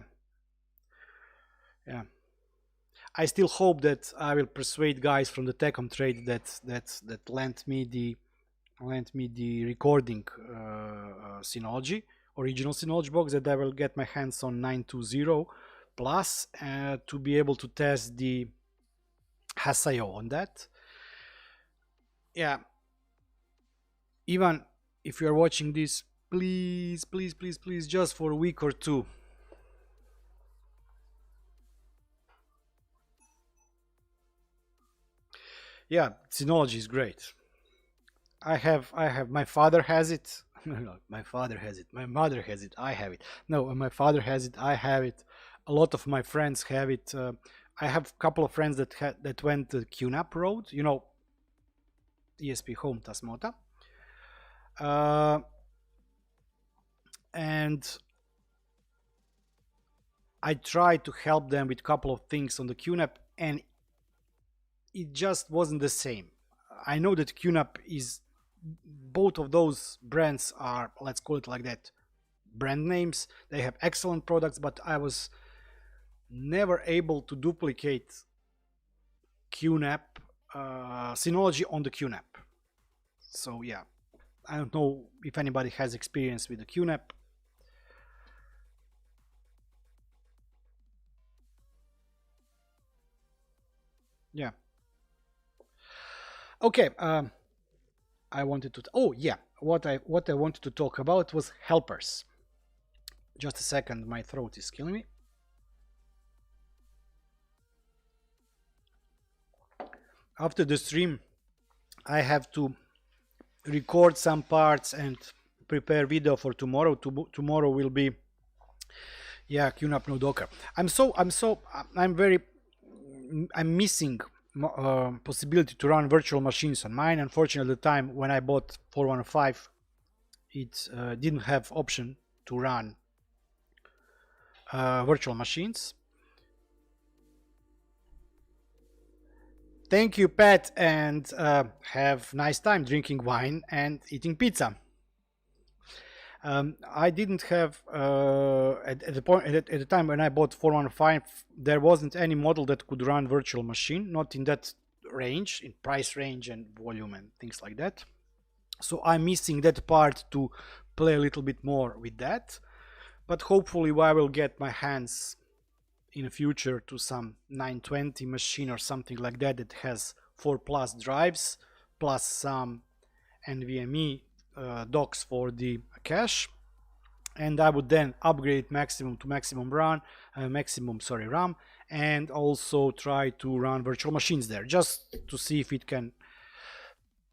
I still hope that I will persuade guys from the Techom trade that lent me the recording Synology, original Synology box, that I will get my hands on 920 plus to be able to test the HASIO on that. Yeah. Ivan, if you are watching this, please, just for a week or two. Yeah, Synology is great. I have my father has it. No, my father has it. My mother has it. I have it. No, my father has it. I have it. A lot of my friends have it. I have a couple of friends that went the QNAP road. You know, ESPHome Tasmota. and I tried to help them with a couple of things on the QNAP, and it just wasn't the same. I know that QNAP is, both of those brands are, let's call it like that, brand names. They have excellent products, but I was never able to duplicate QNAP, Synology on the QNAP. So yeah, I don't know if anybody has experience with the QNAP. Yeah. Okay. I wanted to. Oh yeah. What I wanted to talk about was helpers. Just a second. My throat is killing me. After the stream, I have to record some parts and prepare video for tomorrow. Tomorrow will be, yeah, QNAP no Docker. I'm missing possibility to run virtual machines on mine. Unfortunately, at the time when I bought 415, it didn't have option to run virtual machines. Thank you, Pat, and have nice time drinking wine and eating pizza. I didn't have at the time when I bought 415, there wasn't any model that could run virtual machine, not in that range, in price range and volume and things like that. So I'm missing that part to play a little bit more with that. But hopefully I will get my hands in the future to some 920 machine or something like that that has 4+ drives plus some NVMe docks for the cache, and I would then upgrade maximum to maximum RAM, and also try to run virtual machines there just to see if it can.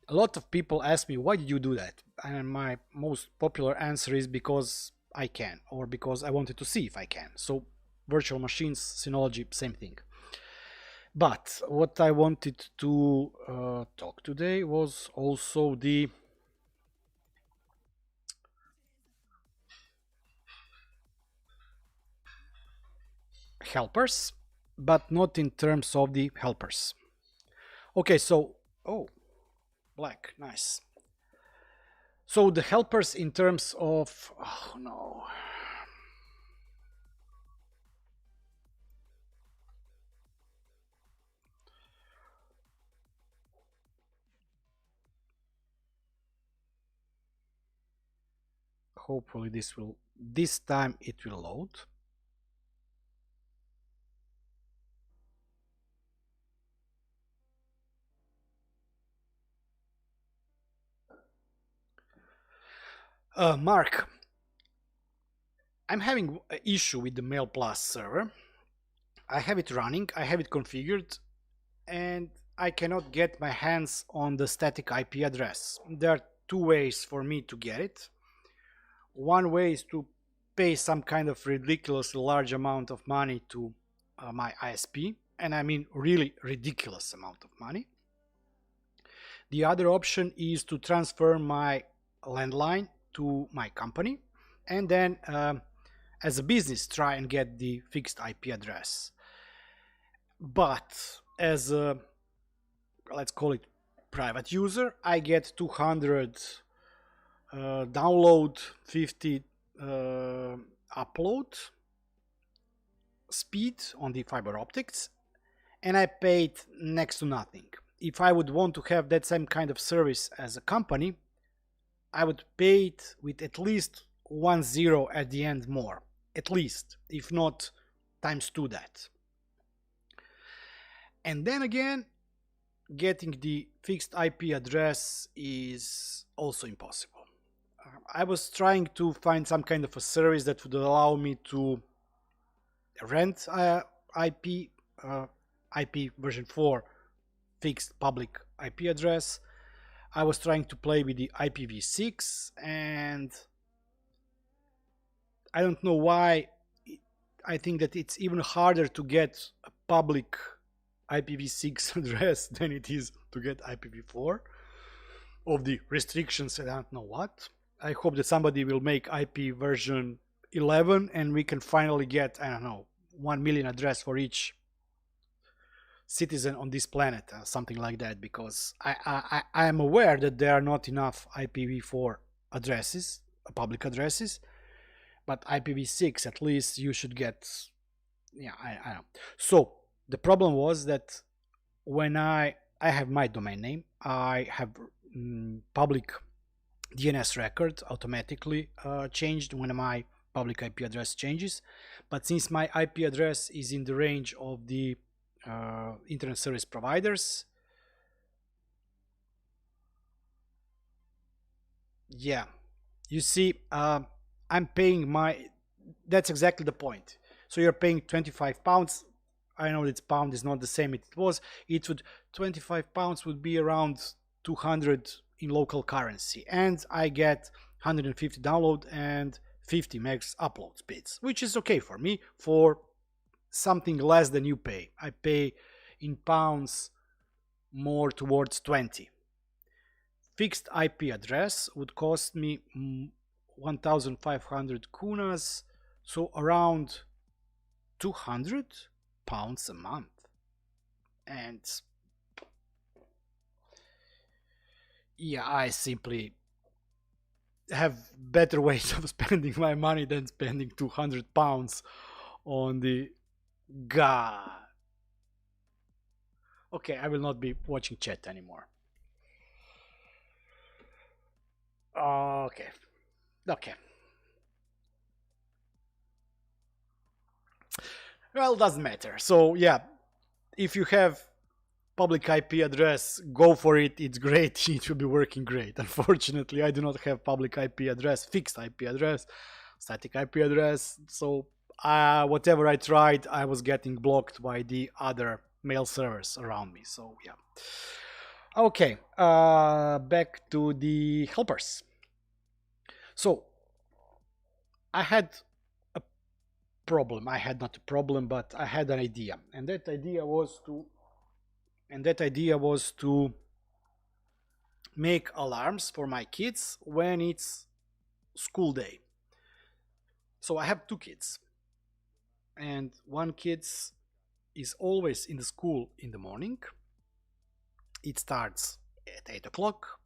A lot of people ask me, why did you do that? And my most popular answer is because I can, or because I wanted to see if I can. So virtual machines, Synology, same thing. But what I wanted to talk today was also the helpers, but not in terms of the helpers. Okay, so, oh, black, nice. So the helpers in terms of, oh no. Hopefully this time it will load. Mark, I'm having an issue with the MailPlus server. I have it running, I have it configured, and I cannot get my hands on the static IP address. There are two ways for me to get it. One way is to pay some kind of ridiculously large amount of money to my ISP, and I mean really ridiculous amount of money. The other option is to transfer my landline to my company, and then as a business try and get the fixed IP address. But as a, let's call it, private user, I get 200 download, 50 upload speed on the fiber optics, and I paid next to nothing. If I would want to have that same kind of service as a company, I would pay it with at least 10 at the end more, at least, if not times 2 that. And then again, getting the fixed IP address is also impossible. I was trying to find some kind of a service that would allow me to rent IP version 4 fixed public IP address. I was trying to play with the IPv6, and I don't know why. I think that it's even harder to get a public IPv6 address than it is to get IPv4 of the restrictions and I don't know what. I hope that somebody will make IP version 11 and we can finally get, I don't know, 1 million address for each citizen on this planet, something like that, because I am aware that there are not enough IPv4 addresses, public addresses, but IPv6 at least you should get. Yeah, I know. So the problem was that when I have my domain name, I have public DNS record automatically changed when my public IP address changes, but since my IP address is in the range of the internet service providers, yeah, you see, I'm paying my, that's exactly the point. So you're paying 25 pounds. I know that pound is not the same it was. It would, 25 pounds would be around 200 in local currency, and I get 150 download and 50 megs upload speeds, which is okay for me for something less than you pay. I pay in pounds more towards 20. Fixed IP address would cost me 1,500 kunas, so around 200 pounds a month. And yeah, I simply have better ways of spending my money than spending 200 pounds on the god. Okay, I will not be watching chat anymore. Okay. Well, it doesn't matter. So yeah, if you have public IP address, go for it. It's great. It will be working great. Unfortunately, I do not have public IP address, fixed IP address, static IP address. So whatever I tried, I was getting blocked by the other mail servers around me. So yeah. Okay, back to the helpers. So I had a problem. I had not a problem, but I had an idea, and that idea was to make alarms for my kids when it's school day. So I have two kids, and one kid is always in the school in the morning. It starts at 8 o'clock,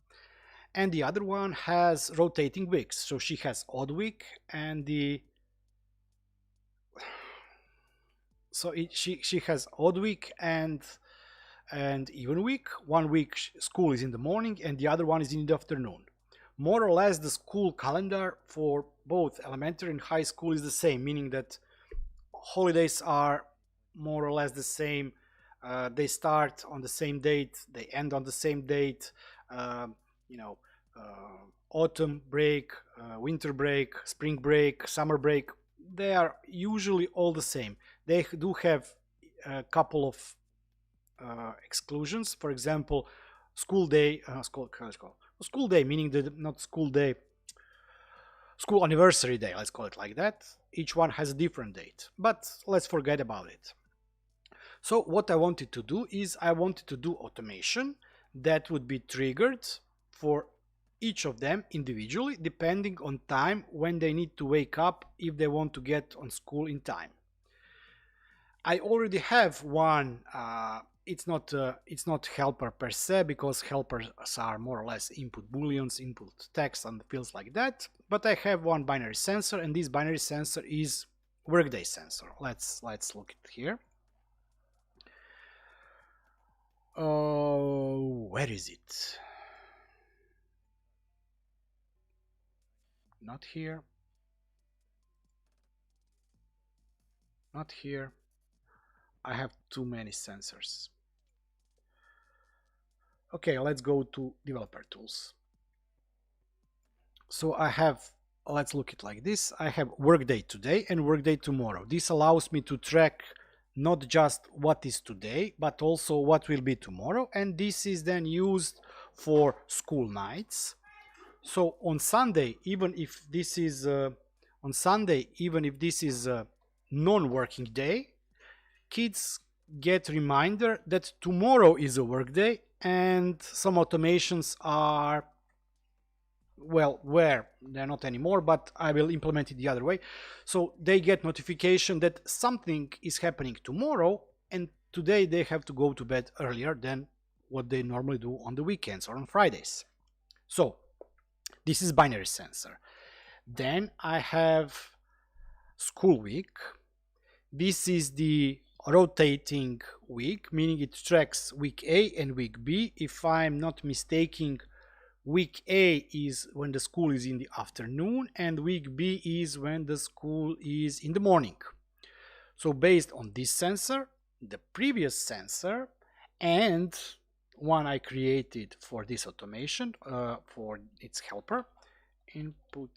and the other one has rotating weeks. So she has odd week and she has odd week and even week. 1 week school is in the morning and the other one is in the afternoon. More or less the school calendar for both elementary and high school is the same, meaning that holidays are more or less the same. They start on the same date, they end on the same date. You know, autumn break, winter break, spring break, summer break, they are usually all the same. They do have a couple of exclusions. For example, school day, school day, meaning the not school day, school anniversary day, let's call it like that. Each one has a different date, but let's forget about it. So what I wanted to do is I wanted to do automation that would be triggered for each of them individually, depending on time when they need to wake up if they want to get on school in time. I already have one. It's not helper per se, because helpers are more or less input booleans, input text and fields like that. But I have one binary sensor, and this binary sensor is workday sensor. Let's look at here. Where is it? Not here. Not here. I have too many sensors. Okay, let's go to developer tools. So I have, let's look at it like this. I have workday today and workday tomorrow. This allows me to track not just what is today, but also what will be tomorrow. And this is then used for school nights. So on Sunday, even if this is a non-working day, kids get reminder that tomorrow is a work day, and some automations are well, where they're not anymore, but I will implement it the other way. So they get notification that something is happening tomorrow, and today they have to go to bed earlier than what they normally do on the weekends or on Fridays. So this is binary sensor. Then I have school week. This is the rotating week, meaning it tracks week A and week B. If I'm not mistaken, week A is when the school is in the afternoon and week B is when the school is in the morning. So based on this sensor, the previous sensor, and one I created for this automation, for its helper, input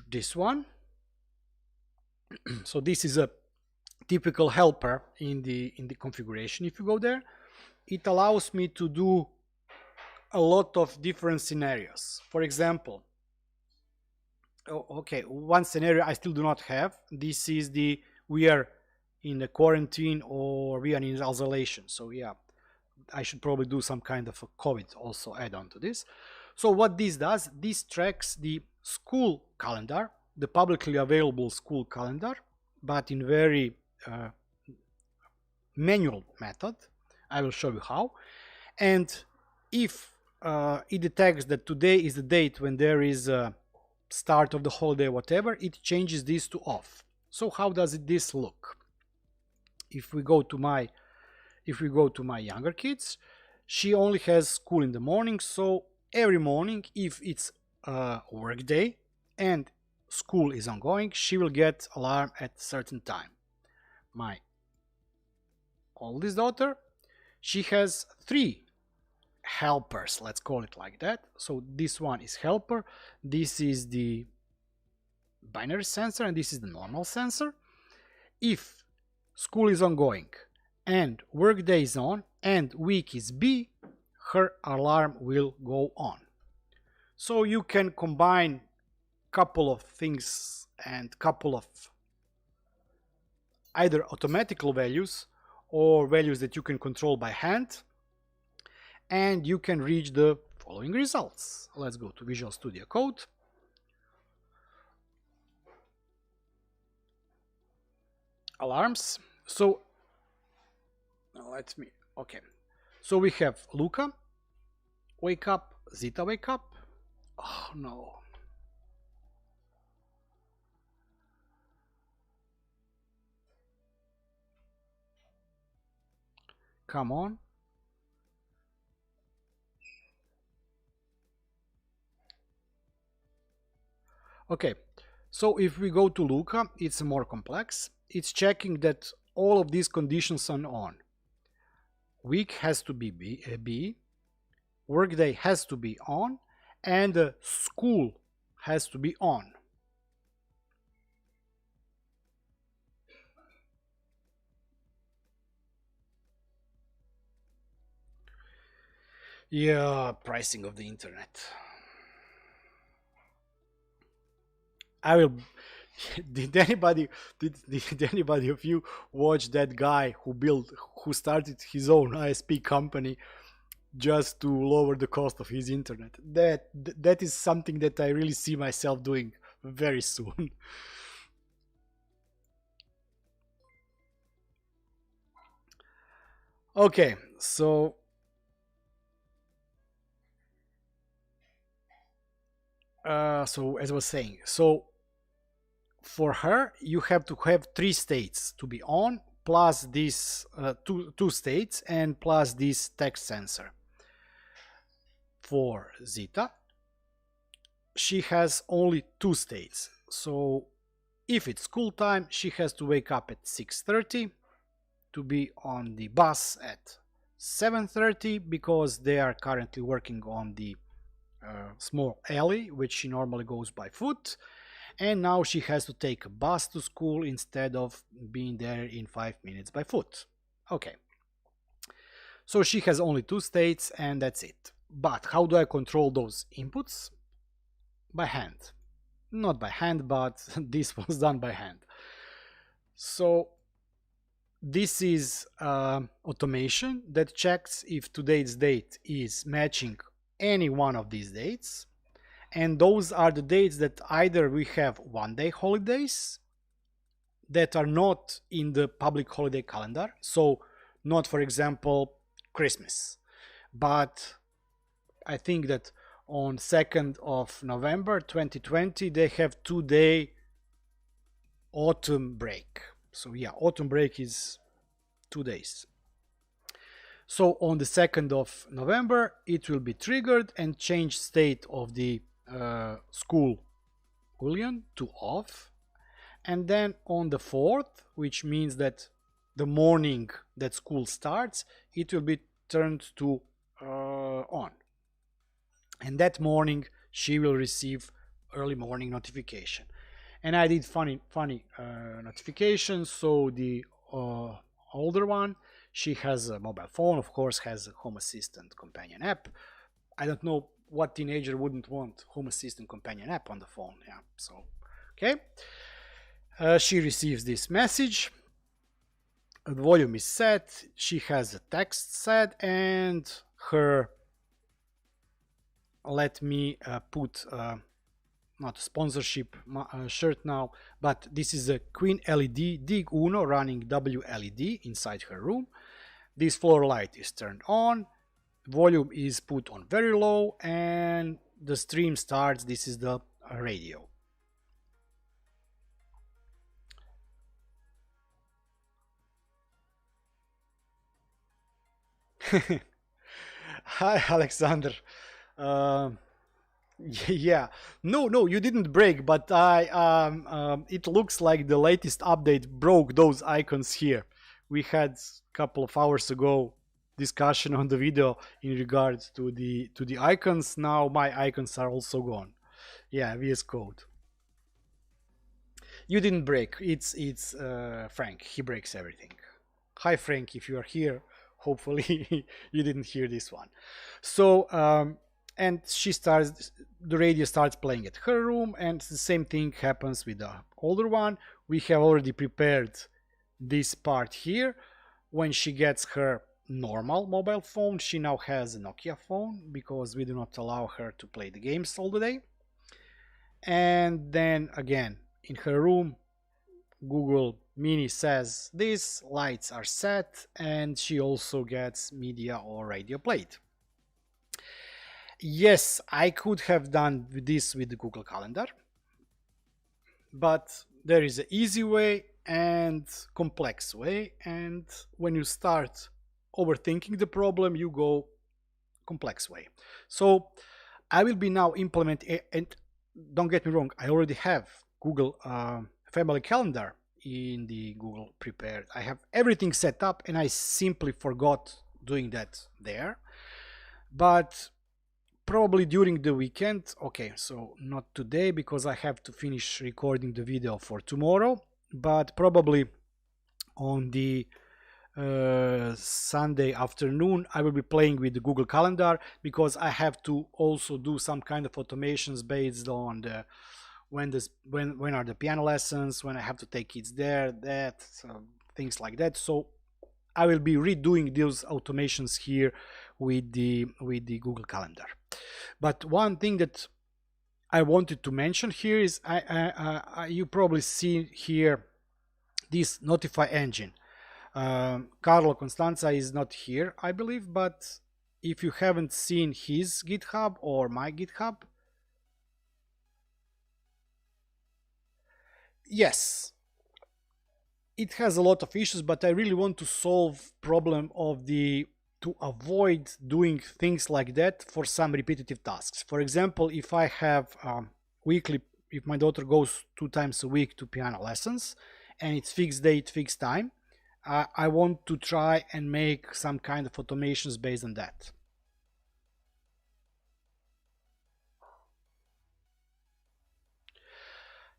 this one. So this is a typical helper in the configuration. If you go there, it allows me to do a lot of different scenarios. For example, okay, one scenario I still do not have. This is the we are in a quarantine or we are in isolation. So yeah, I should probably do some kind of a COVID also add on to this. So what this does, this tracks the school calendar, the publicly available school calendar, but in very manual method. I will show you how. And if it detects that today is the date when there is a start of the holiday, whatever, it changes this to off. So how does this look? If we go to my younger kids, she only has school in the morning, so every morning, if it's a work day and school is ongoing, she will get alarm at a certain time. My oldest daughter, she has 3 helpers, let's call it like that. So this one is helper, this is the binary sensor, and this is the normal sensor. If school is ongoing and work day is on and week is B, her alarm will go on. So you can combine couple of things and couple of either automatical values or values that you can control by hand, and you can reach the following results. Let's go to Visual Studio Code. Alarms. So okay. So we have Luca, wake up, Zita, wake up. Oh no. Come on. Okay, so if we go to Luca, it's more complex. It's checking that all of these conditions are on. Week has to be B, workday has to be on, and school has to be on. Yeah, pricing of the internet. I will. Did anybody of you watch that guy who started his own ISP company just to lower the cost of his internet? That is something that I really see myself doing very soon. Okay, so so as I was saying, so for her you have to have 3 states to be on, plus this two states, and plus this text sensor. For Zita, she has only 2 states. So if it's school time, she has to wake up at 6:30 to be on the bus at 7:30, because they are currently working on the small alley which she normally goes by foot, and now she has to take a bus to school instead of being there in 5 minutes by foot. Okay, so she has only 2 states and that's it. But how do I control those inputs? By hand. Not by hand, but this was done by hand. So this is automation that checks if today's date is matching any one of these dates. And those are the dates that either we have one-day holidays that are not in the public holiday calendar. So not, for example, Christmas. But I think that on 2nd of November 2020, they have 2-day autumn break. So yeah, autumn break is 2 days. So on the 2nd of November, it will be triggered and change state of the school boolean to off. And then on the 4th, which means that the morning that school starts, it will be turned to on. And that morning, she will receive early morning notification. And I did funny notifications. So the older one, she has a mobile phone, of course, has a Home Assistant companion app. I don't know what teenager wouldn't want Home Assistant companion app on the phone. Yeah, so, okay. She receives this message. The volume is set. She has a text set, and her, let me put not a sponsorship shirt now, but this is a Queen LED Dig Uno running WLED inside her room. This floor light is turned on, volume is put on very low, and the stream starts. This is the radio. Hi, Alexander. Yeah, no, you didn't break, but it looks like the latest update broke those icons here. We had a couple of hours ago discussion on the video in regards to the icons. Now my icons are also gone. Yeah, VS Code. You didn't break. It's Frank. He breaks everything. Hi, Frank, if you are here. Hopefully you didn't hear this one. So and the radio starts playing at her room, and the same thing happens with the older one. We have already prepared this part here. When she gets her normal mobile phone, she now has a Nokia phone because we do not allow her to play the games all the day. And then again, in her room, Google Mini says these lights are set, and she also gets media or radio played. Yes, I could have done this with the Google Calendar, but there is an easy way and complex way, and when you start overthinking the problem, you go complex way. So I will be now implementing, and don't get me wrong, I already have Google Family Calendar in the Google Prepared. I have everything set up, and I simply forgot doing that there. But probably during the weekend, okay, so not today because I have to finish recording the video for tomorrow, but probably on the Sunday afternoon I will be playing with the Google Calendar, because I have to also do some kind of automations based on the when are the piano lessons, when I have to take kids there, that things like that. So I will be redoing those automations here with the Google Calendar. But one thing that I wanted to mention here is you probably see here this notify engine. Carlo Constanza is not here, I believe, but if you haven't seen his GitHub or my GitHub, yes, it has a lot of issues, but I really want to solve problem of to avoid doing things like that for some repetitive tasks. For example, if I have weekly, if my daughter goes 2 times a week to piano lessons and it's fixed date, fixed time, I want to try and make some kind of automations based on that.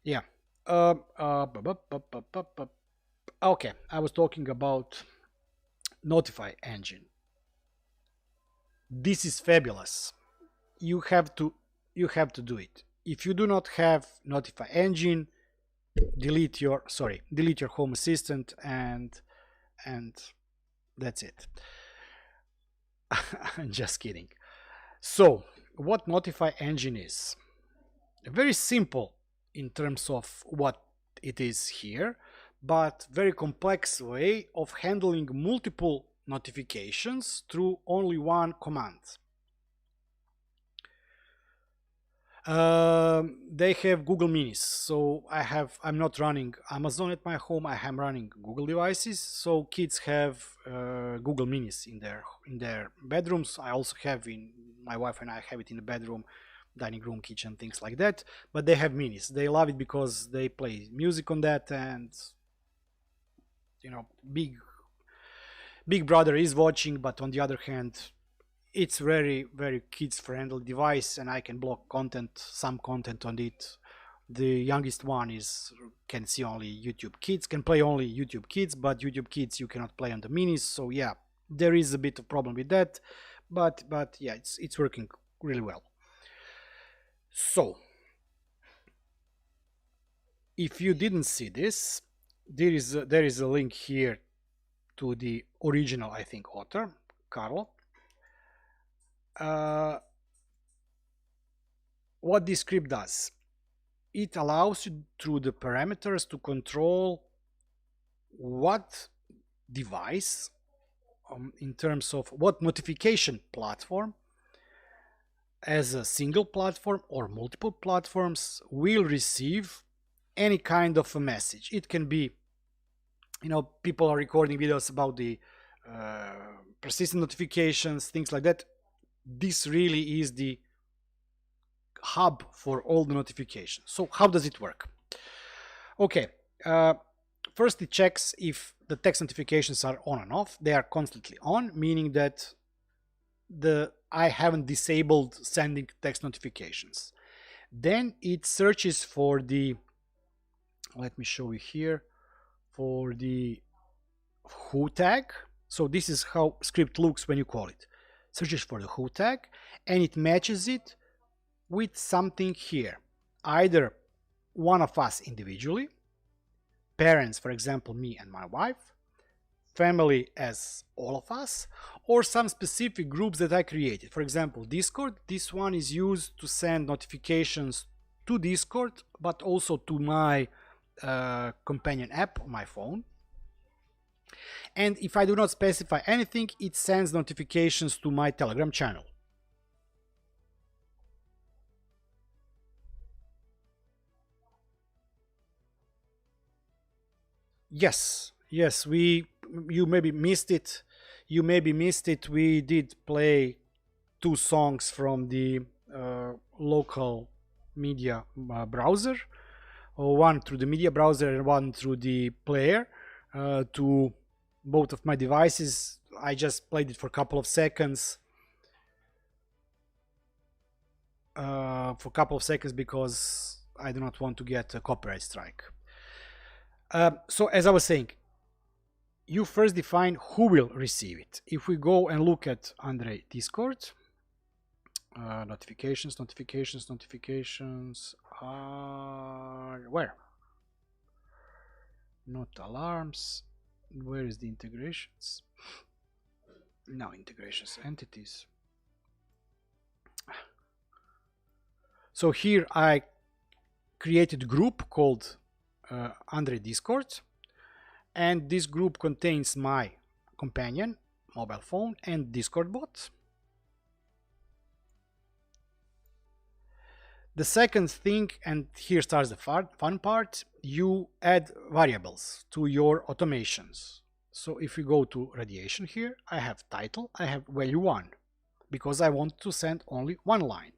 Yeah. Okay, I was talking about Notify engine. This is fabulous. You have to do it. If you do not have Notify engine, delete your Home Assistant and and that's it. I'm just kidding. So what Notify engine is? Very simple in terms of what it is here, but very complex way of handling multiple notifications through only one command. They have Google Minis, so I'm not running Amazon at my home. I am running Google devices, so kids have Google Minis in their bedrooms. I also have, in my wife and I have it in the bedroom, dining room, kitchen, things like that. But they have Minis. They love it because they play music on that, and you know, Big Brother is watching, but on the other hand, it's very kids friendly device, and I can block some content on it. The youngest one can see only YouTube Kids, can play only YouTube Kids, but YouTube Kids you cannot play on the Minis. So yeah, there is a bit of problem with that, but yeah, it's working really well. So if you didn't see this, there is a link here to the original, I think, author, Carl. What this script does, it allows you through the parameters to control what device, in terms of what notification platform, as a single platform or multiple platforms, will receive any kind of a message. It can be, you know, people are recording videos about the persistent notifications, things like that. This really is the hub for all the notifications. So how does it work? Okay, first it checks if the text notifications are on and off. They are constantly on, meaning that I haven't disabled sending text notifications. Then it searches for the, let me show you here, for the who tag. So this is how script looks when you call it. Searches for the who tag, and it matches it with something here, either one of us individually, parents, for example, me and my wife, family as all of us, or some specific groups that I created. For example, Discord. This one is used to send notifications to Discord, but also to my companion app on my phone. And if I do not specify anything, it sends notifications to my Telegram channel. Yes, you maybe missed it. We did play 2 songs from the local media browser, one through the media browser and one through the player, to both of my devices. I just played it for a couple of seconds. Because I do not want to get a copyright strike. So as I was saying, you first define who will receive it. If we go and look at Andrei Discord, notifications are where? Not alarms. Where is the integrations? No, integrations, entities. So here I created a group called Andrei Discord, and this group contains my companion, mobile phone, and Discord bot. The second thing, and here starts the fun part, you add variables to your automations. So if we go to radiation here, I have title, I have value 1, because I want to send only one line.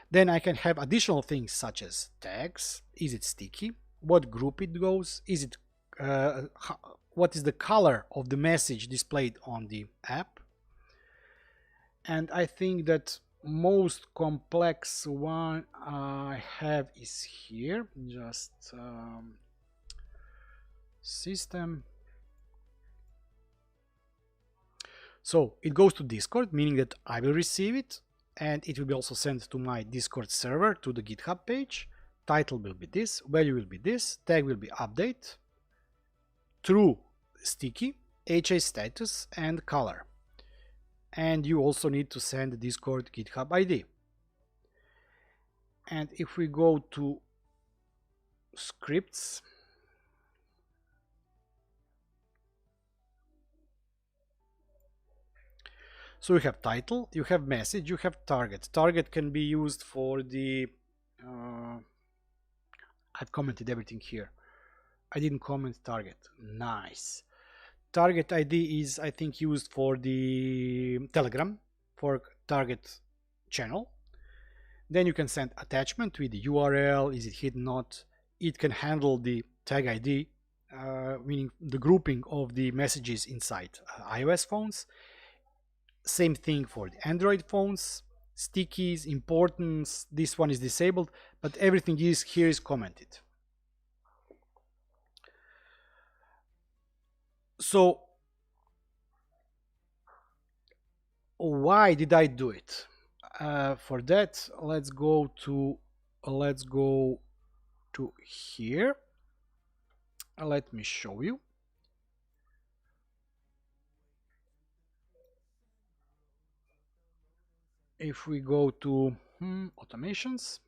Then I can have additional things such as tags. Is it sticky? What group it goes? Is it what is the color of the message displayed on the app? And I think that most complex one I have is here, just system. So it goes to Discord, meaning that I will receive it, and it will be also sent to my Discord server, to the GitHub page. Title will be this, value will be this, tag will be update, true sticky, HA status and color. And you also need to send Discord GitHub ID. And if we go to scripts, so you have title, you have message, you have target. Target can be used for the I've commented everything here. I didn't comment target. Nice. Target ID is, I think, used for the Telegram, for target channel. Then you can send attachment with the URL. Is it hidden? Not. It can handle the tag ID, meaning the grouping of the messages inside iOS phones. Same thing for the Android phones. Stickies, importance. This one is disabled, but everything is here is commented. So why did I do it? For that, let's go to here. Let me show you. If we go to automations,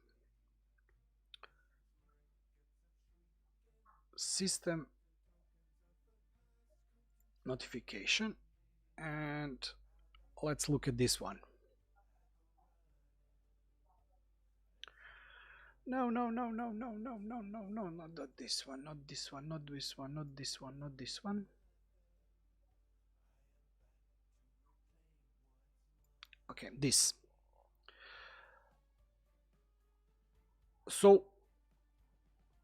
system notification, and let's look at this one. No, not this one, not this one, not this one, not this one, not this one. Okay, this. So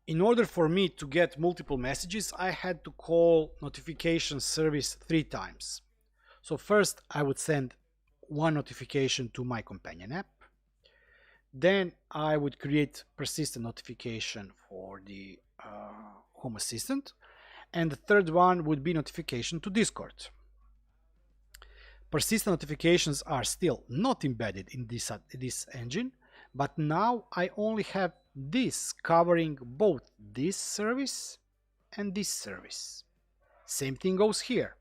in order for me to get multiple messages, I had to call notification service 3 times. So first I would send one notification to my companion app. Then I would create persistent notification for the Home Assistant. And the third one would be notification to Discord. Persistent notifications are still not embedded in this engine, but now I only have this covering both this service and this service. Same thing goes here.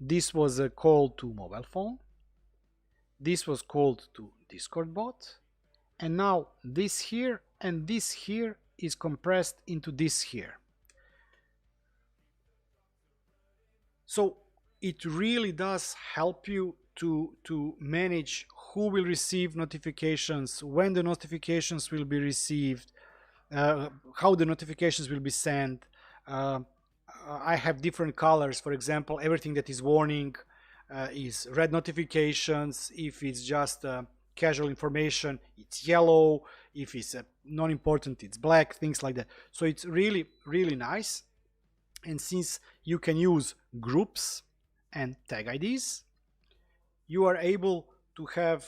This was a call to mobile phone. This was called to Discord bot. And now this here and this here is compressed into this here. So it really does help you to manage who will receive notifications, when the notifications will be received, how the notifications will be sent. I have different colors. For example, everything that is warning is red notifications. If it's just casual information, it's yellow. If it's non-important, it's black, things like that. So it's really, really nice. And since you can use groups and tag IDs, you are able to have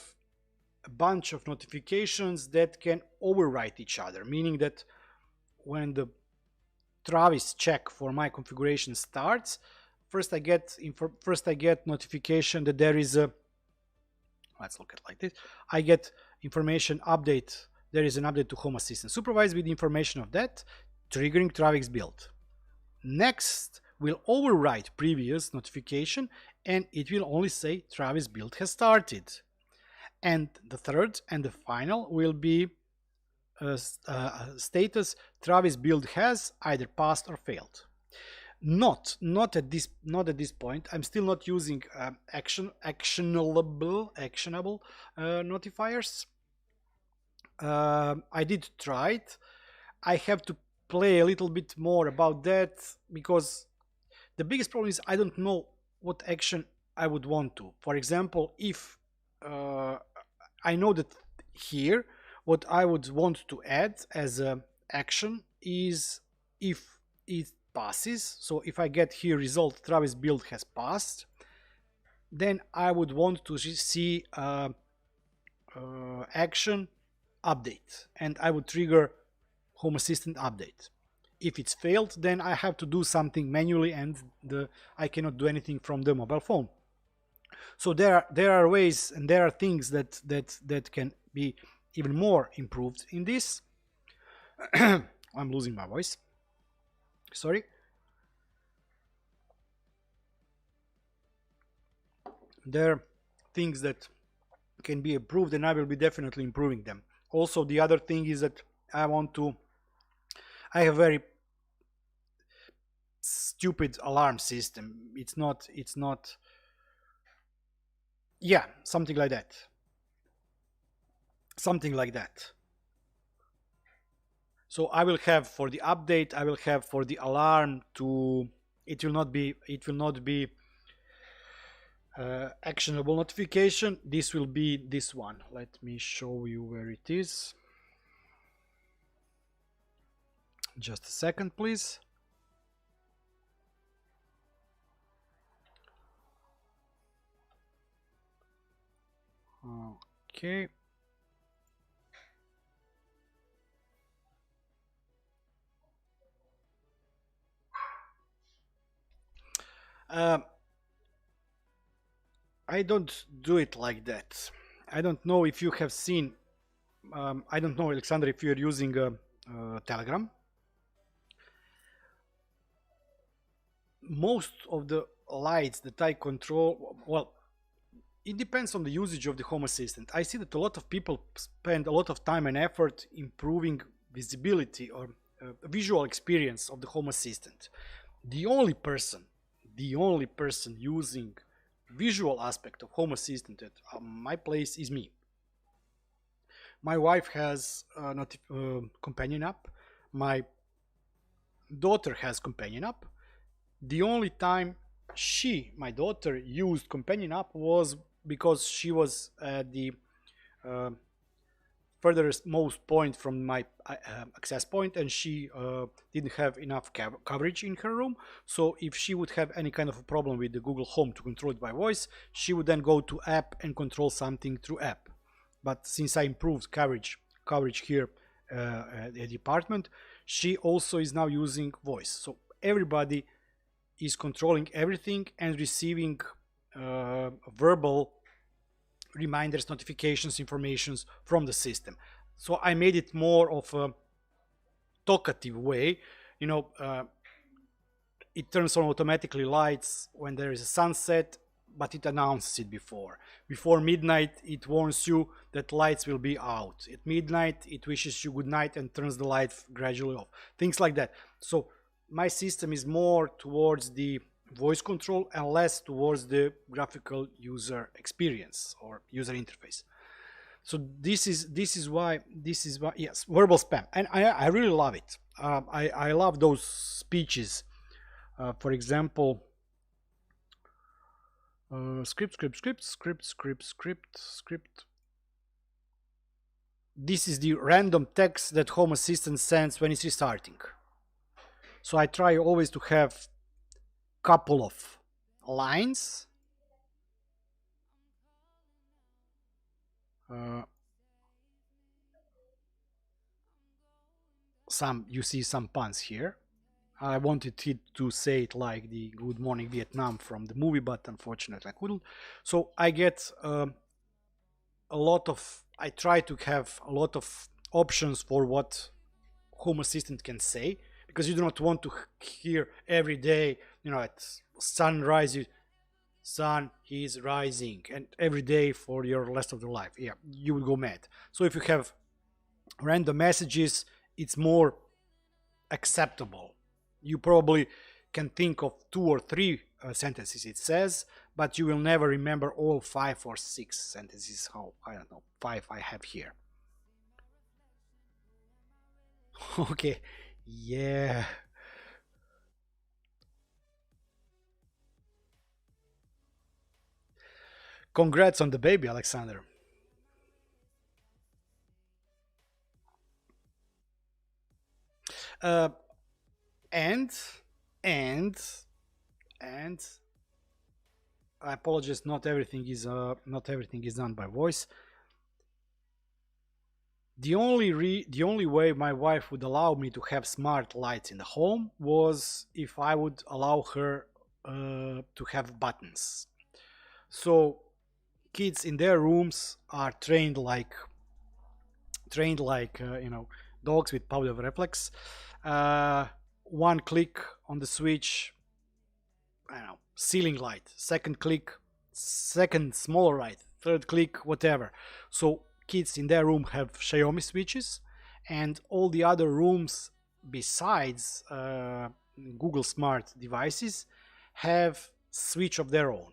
a bunch of notifications that can overwrite each other, meaning that when the Travis check for my configuration starts, first I get notification that there is a, let's look at it like this, I get information update, there is an update to Home Assistant Supervised with information of that, triggering Travis build. Next will overwrite previous notification and it will only say Travis build has started. And the third and the final will be status Travis build has either passed or failed. Not at this point. I'm still not using actionable notifiers. I did try it. I have to play a little bit more about that because the biggest problem is I don't know what action I would want to. For example, if I know that here what I would want to add as a action is if it passes. So if I get here result Travis build has passed, then I would want to see action update, and I would trigger Home Assistant update. If it's failed, then I have to do something manually, and I cannot do anything from the mobile phone. So there are ways and there are things that can be even more improved in this. I'm losing my voice. Sorry. There are things that can be improved, and I will be definitely improving them. Also, the other thing is that I have very stupid alarm system. It's not, yeah, something like that. Something like that. So I will have for the update, I will have for the alarm to, it will not be actionable notification. This will be this one. Let me show you where it is. Just a second, please. Okay. I don't do it like that. I don't know if you have seen, I don't know, Alexander, if you're using Telegram. Most of the lights that I control, well, it depends on the usage of the Home Assistant. I see that a lot of people spend a lot of time and effort improving visibility or visual experience of the Home Assistant. The only person using visual aspect of Home Assistant at my place is me. My wife has companion app. My daughter has companion app. The only time my daughter, used companion app was because she was at the furthest most point from my access point, and she didn't have enough coverage in her room. So if she would have any kind of a problem with the Google Home to control it by voice, she would then go to app and control something through app. But since I improved coverage here at the apartment, she also is now using voice. So everybody is controlling everything and receiving verbal reminders, notifications, informations from the system. So I made it more of a talkative way. You know, it turns on automatically lights when there is a sunset, but it announces it before midnight. It warns you that lights will be out. At midnight it wishes you good night and turns the light gradually off, things like that. So my system is more towards the voice control and less towards the graphical user experience or user interface. So this is why yes, verbal spam, and I really love it. I love those speeches. For example, script. This is the random text that Home Assistant sends when it's restarting. So I try always to have couple of lines. You see some puns here. I wanted it to say it like the Good Morning Vietnam from the movie, but unfortunately I couldn't. So I get I try to have a lot of options for what Home Assistant can say, because you do not want to hear every day, you know, at sunrise, sun is rising, and every day for your rest of the life. Yeah, you will go mad. So if you have random messages, it's more acceptable. You probably can think of 2 or 3 sentences it says, but you will never remember all 5 or 6 sentences. How, I don't know, 5 I have here. Okay, yeah. Congrats on the baby, Alexander. And I apologize. Not everything is done by voice. The only way my wife would allow me to have smart lights in the home was if I would allow her to have buttons. So kids in their rooms are trained like you know, dogs with Pavlov reflex. One click on the switch, I don't know, ceiling light. Second click, second smaller light, third click, whatever. So kids in their room have Xiaomi switches, and all the other rooms besides Google Smart devices have switch of their own.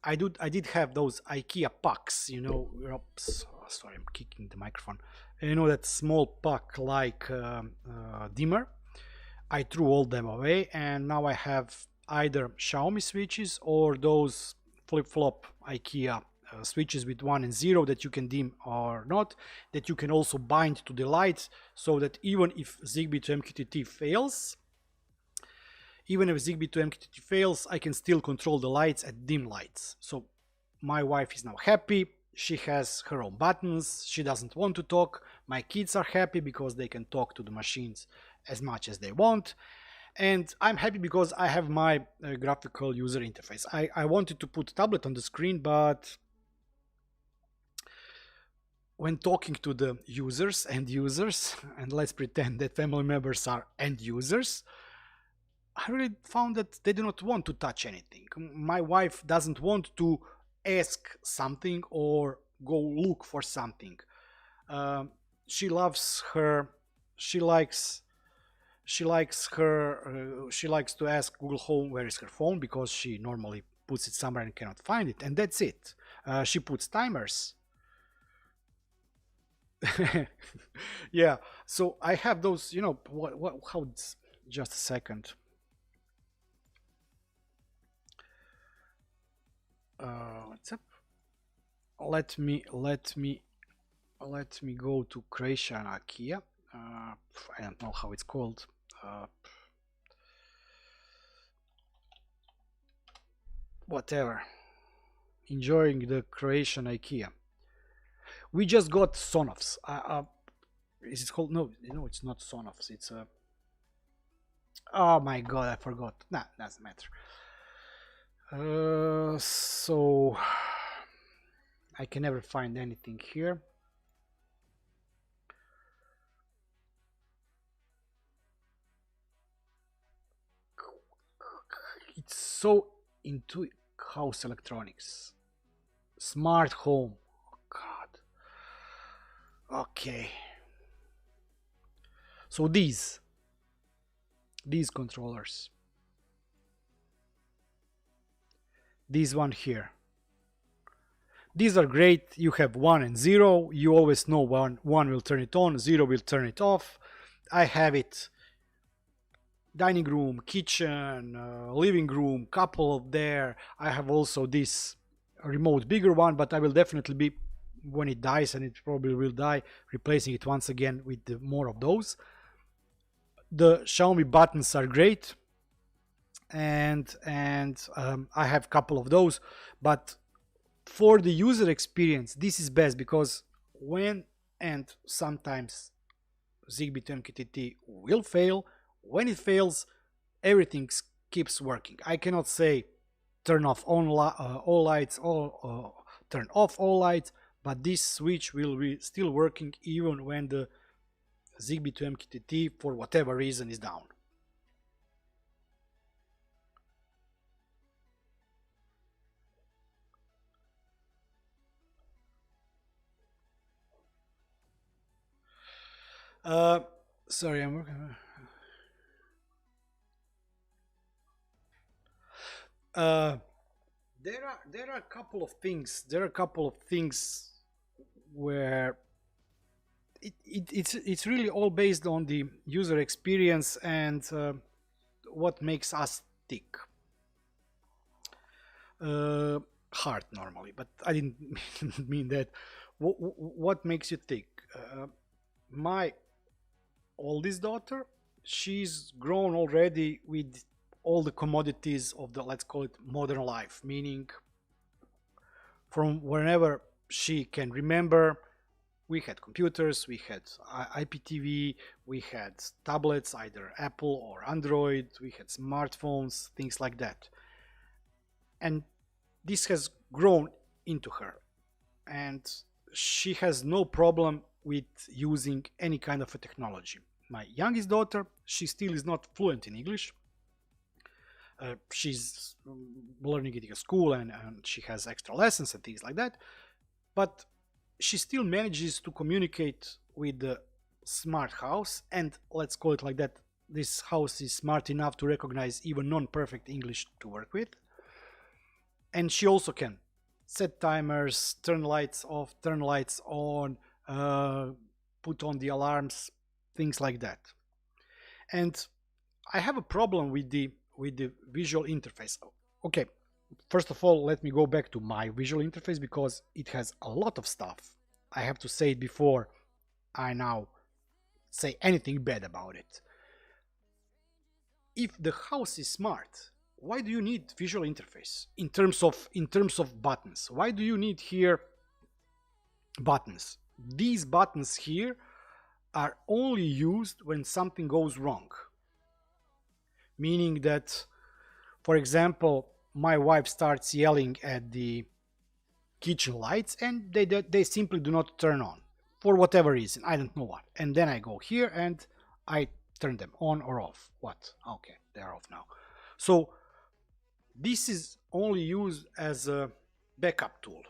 I did have those IKEA pucks, you know. Oops, sorry, I'm kicking the microphone. You know, that small puck like dimmer. I threw all them away, and now I have either Xiaomi switches or those flip-flop IKEA switches with 1 and 0 that you can dim or not, that you can also bind to the lights, so that even if Zigbee to MQTT fails, I can still control the lights at dim lights. So my wife is now happy. She has her own buttons. She doesn't want to talk. My kids are happy because they can talk to the machines as much as they want. And I'm happy because I have my graphical user interface. I wanted to put tablet on the screen, but when talking to the users, end users, and let's pretend that family members are end users, I really found that they do not want to touch anything. My wife doesn't want to ask something or go look for something. She likes to ask Google Home where is her phone, because she normally puts it somewhere and cannot find it, and that's it. She puts timers. Yeah, so I have those, you know, how, just a second. What's up? Let me go to Croatia and IKEA. I don't know how it's called. Whatever. Enjoying the Croatian IKEA. We just got Sonovs. Is it called? No, it's not Sonovs. It's a. Oh my god, I forgot. Nah, doesn't matter. So I can never find anything here. It's so into house electronics, smart home. Oh god. Okay. So these controllers. These one here. These are great. You have 1 and 0. You always know one will turn it on, 0 will turn it off. I have it dining room, kitchen, living room, couple of there. I have also this remote bigger one, but I will definitely be, when it dies, and it probably will die, replacing it once again with more of those. The Xiaomi buttons are great, and I have a couple of those, but for the user experience this is best, because when and sometimes Zigbee to MQTT will fail. When it fails, everything keeps working. I cannot say turn off all lights or turn off all lights, but this switch will be still working even when the Zigbee to MQTT for whatever reason is down. Sorry, I'm working. There are a couple of things. There are a couple of things where it's really all based on the user experience and what makes us tick. Heart normally, but I didn't mean that. What makes you tick? My oldest daughter, she's grown already with all the commodities of the, let's call it, modern life, meaning from whenever she can remember, we had computers, we had IPTV, we had tablets, either Apple or Android, we had smartphones, things like that. And this has grown into her, and she has no problem with using any kind of a technology. My youngest daughter, she still is not fluent in English, she's learning it at school, and she has extra lessons and things like that, but she still manages to communicate with the smart house, and let's call it like that, this house is smart enough to recognize even non-perfect English to work with. And she also can set timers, turn lights off, turn lights on, put on the alarms, things like that. And I have a problem with the visual interface. Okay, first of all, let me go back to my visual interface because it has a lot of stuff. I have to say it before I now say anything bad about it. If the house is smart, why do you need visual interface in terms of buttons? Why do you need here buttons? These buttons here are only used when something goes wrong. Meaning that, for example, my wife starts yelling at the kitchen lights and they simply do not turn on for whatever reason. I don't know what. And then I go here and I turn them on or off. What? Okay, they're off now. So this is only used as a backup tool.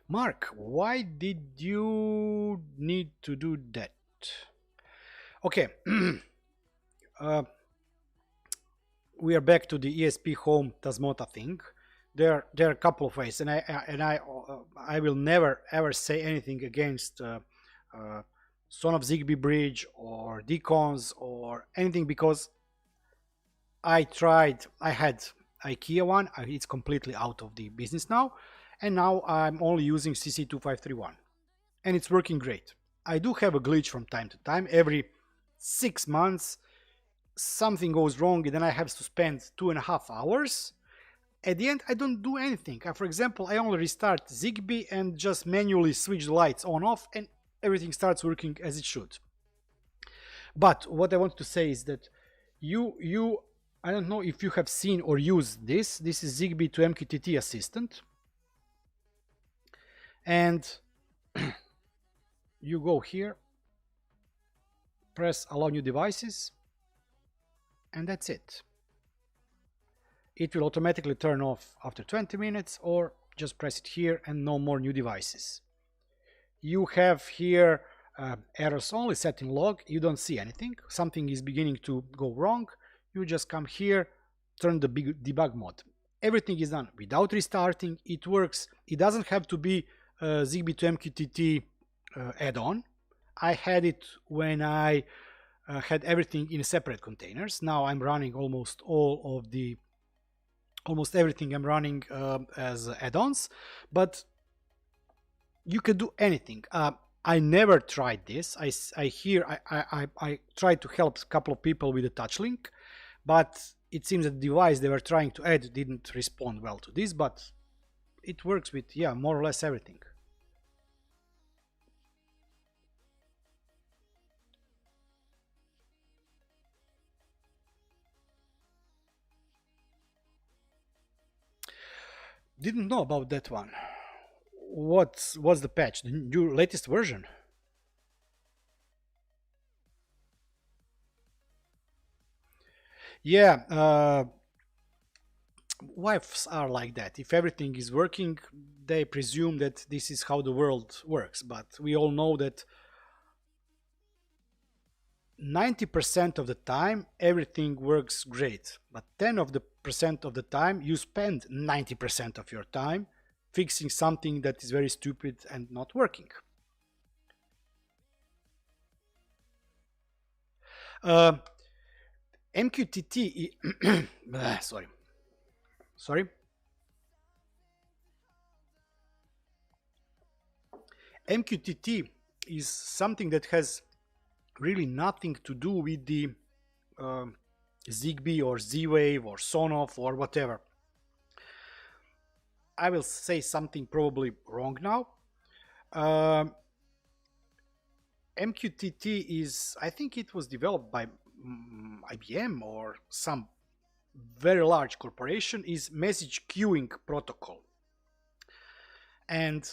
Mark, why did you need to do that? Okay. We are back to the ESPHome Tasmota thing. There are a couple of ways, and I will never ever say anything against Son of Zigbee bridge or decons or anything, because I had IKEA one. It's completely out of the business now, and now I'm only using CC2531, and it's working great. I do have a glitch from time to time. Every 6 months something goes wrong, and then I have to spend 2.5 hours. At the end, I don't do anything. For example, I only restart Zigbee and just manually switch the lights on off, and everything starts working as it should. But what I want to say is that I don't know if you have seen or used this. This is Zigbee to MQTT assistant. And you go here, press allow new devices, and that's it. It will automatically turn off after 20 minutes, or just press it here and no more new devices. You have here errors only, setting log. You don't see anything. Something is beginning to go wrong. You just come here, turn the debug mode. Everything is done without restarting. It works. It doesn't have to be Zigbee to MQTT add-on. I had it when I had everything in separate containers. Now I'm running almost everything I'm running as add-ons, but you can do anything. I never tried this. I tried to help a couple of people with a touch link, but it seems that the device they were trying to add didn't respond well to this, but it works with, yeah, more or less everything. Didn't know about that one. What's the patch? The new latest version? Yeah, wives are like that. If everything is working, they presume that this is how the world works. But we all know that 90% of the time everything works great, but 10% of the time you spend 90% of your time fixing something that is very stupid and not working. MQTT sorry. MQTT is something that has really nothing to do with the Zigbee or Z-Wave or Sonoff or whatever. I will say something probably wrong now. MQTT is, I think it was developed by IBM or some very large corporation, is message queuing protocol. And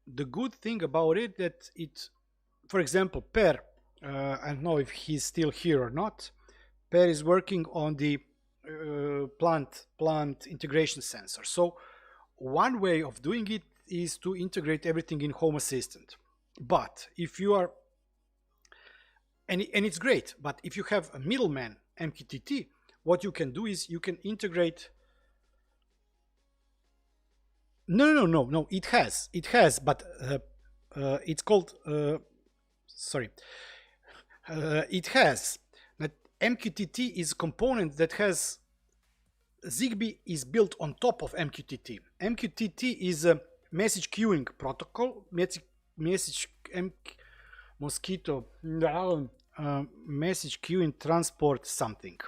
the good thing about it that it, for example, Per, I don't know if he's still here or not. Per is working on the plant integration sensor. So one way of doing it is to integrate everything in Home Assistant. But if you are, and it's great, but if you have a middleman MQTT, what you can do is you can integrate. No, it has, but it's called, sorry, it has, that MQTT is a component that has, Zigbee is built on top of MQTT. MQTT is a message queuing protocol, mosquito, message queuing transport something.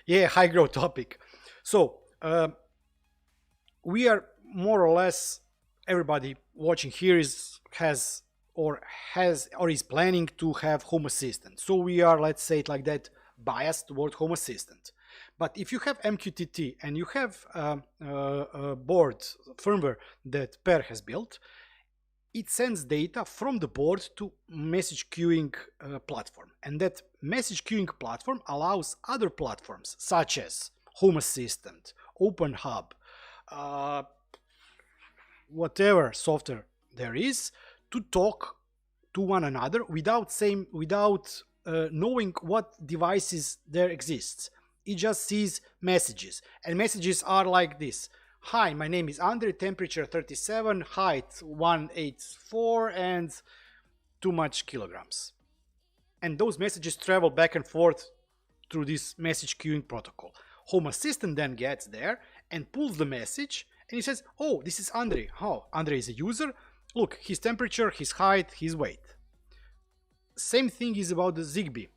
Yeah, high growth topic. So we are more or less, everybody watching here is or is planning to have Home Assistant. So we are, let's say it like that, biased toward Home Assistant. But if you have MQTT and you have a board firmware that Per has built, it sends data from the board to message queuing platform. And that message queuing platform allows other platforms such as Home Assistant, OpenHub, whatever software there is, to talk to one another without knowing what devices there exists. It just sees messages, and messages are like this: hi, my name is Andre, temperature 37, height 184, and too much kilograms. And those messages travel back and forth through this message queuing protocol. Home Assistant then gets there and pulls the message, and he says, oh, this is Andre. Oh, Andre is a user. Look, his temperature, his height, his weight. Same thing is about the Zigbee.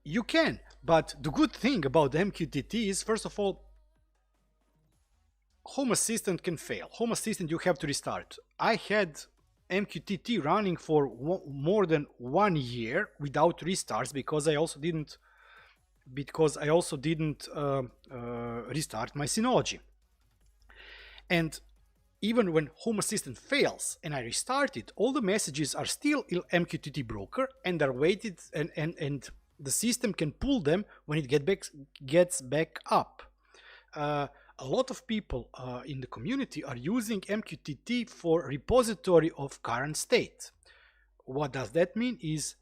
You can, but the good thing about the MQTT is, first of all, Home Assistant can fail. Home Assistant, you have to restart. I had MQTT running for more than 1 year without restarts because I also didn't restart my Synology. And even when Home Assistant fails and I restart it, all the messages are still in MQTT broker and are weighted, and the system can pull them when it gets back up. A lot of people in the community are using MQTT for repository of current state. What does that mean is,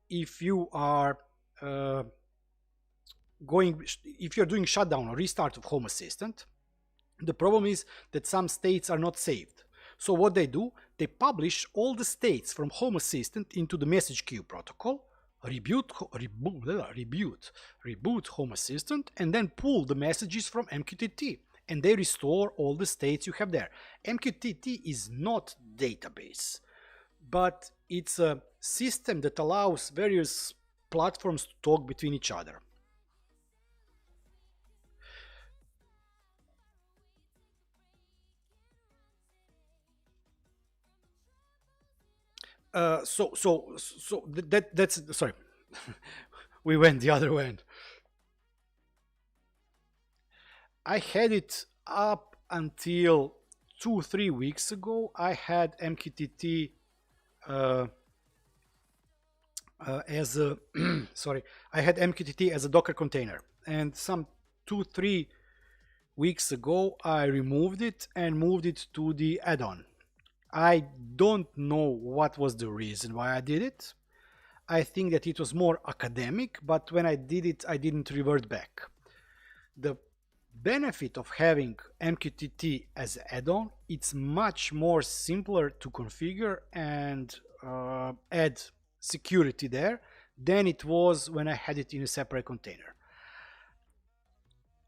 if you are if you're doing shutdown or restart of Home Assistant, the problem is that some states are not saved. So what they do, they publish all the states from Home Assistant into the message queue protocol, reboot Home Assistant, and then pull the messages from MQTT, and they restore all the states you have there. MQTT is not database, but it's a system that allows various platforms to talk between each other. That's sorry. We went the other way. I had it up until 2-3 weeks ago. I had MQTT as a I had MQTT as a Docker container, and some 2-3 weeks ago I removed it and moved it to the add-on. I don't know what was the reason why I did it. I think that it was more academic, but when I did it, I didn't revert back. The benefit of having MQTT as an add-on, it's much more simpler to configure and add security there than it was when I had it in a separate container.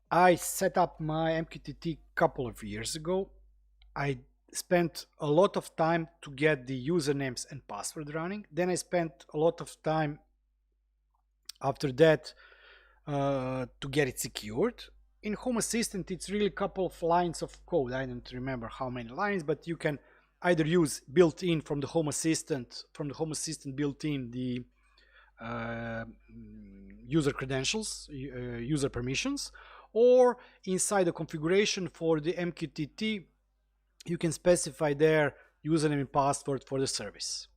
I set up my MQTT a couple of years ago. I spent a lot of time to get the usernames and password running. Then I spent a lot of time after that to get it secured. in Home Assistant, it's really a couple of lines of code. I don't remember how many lines, but you can either use built-in from the Home Assistant, built-in the user credentials, user permissions, or inside the configuration for the MQTT, you can specify their username and password for the service.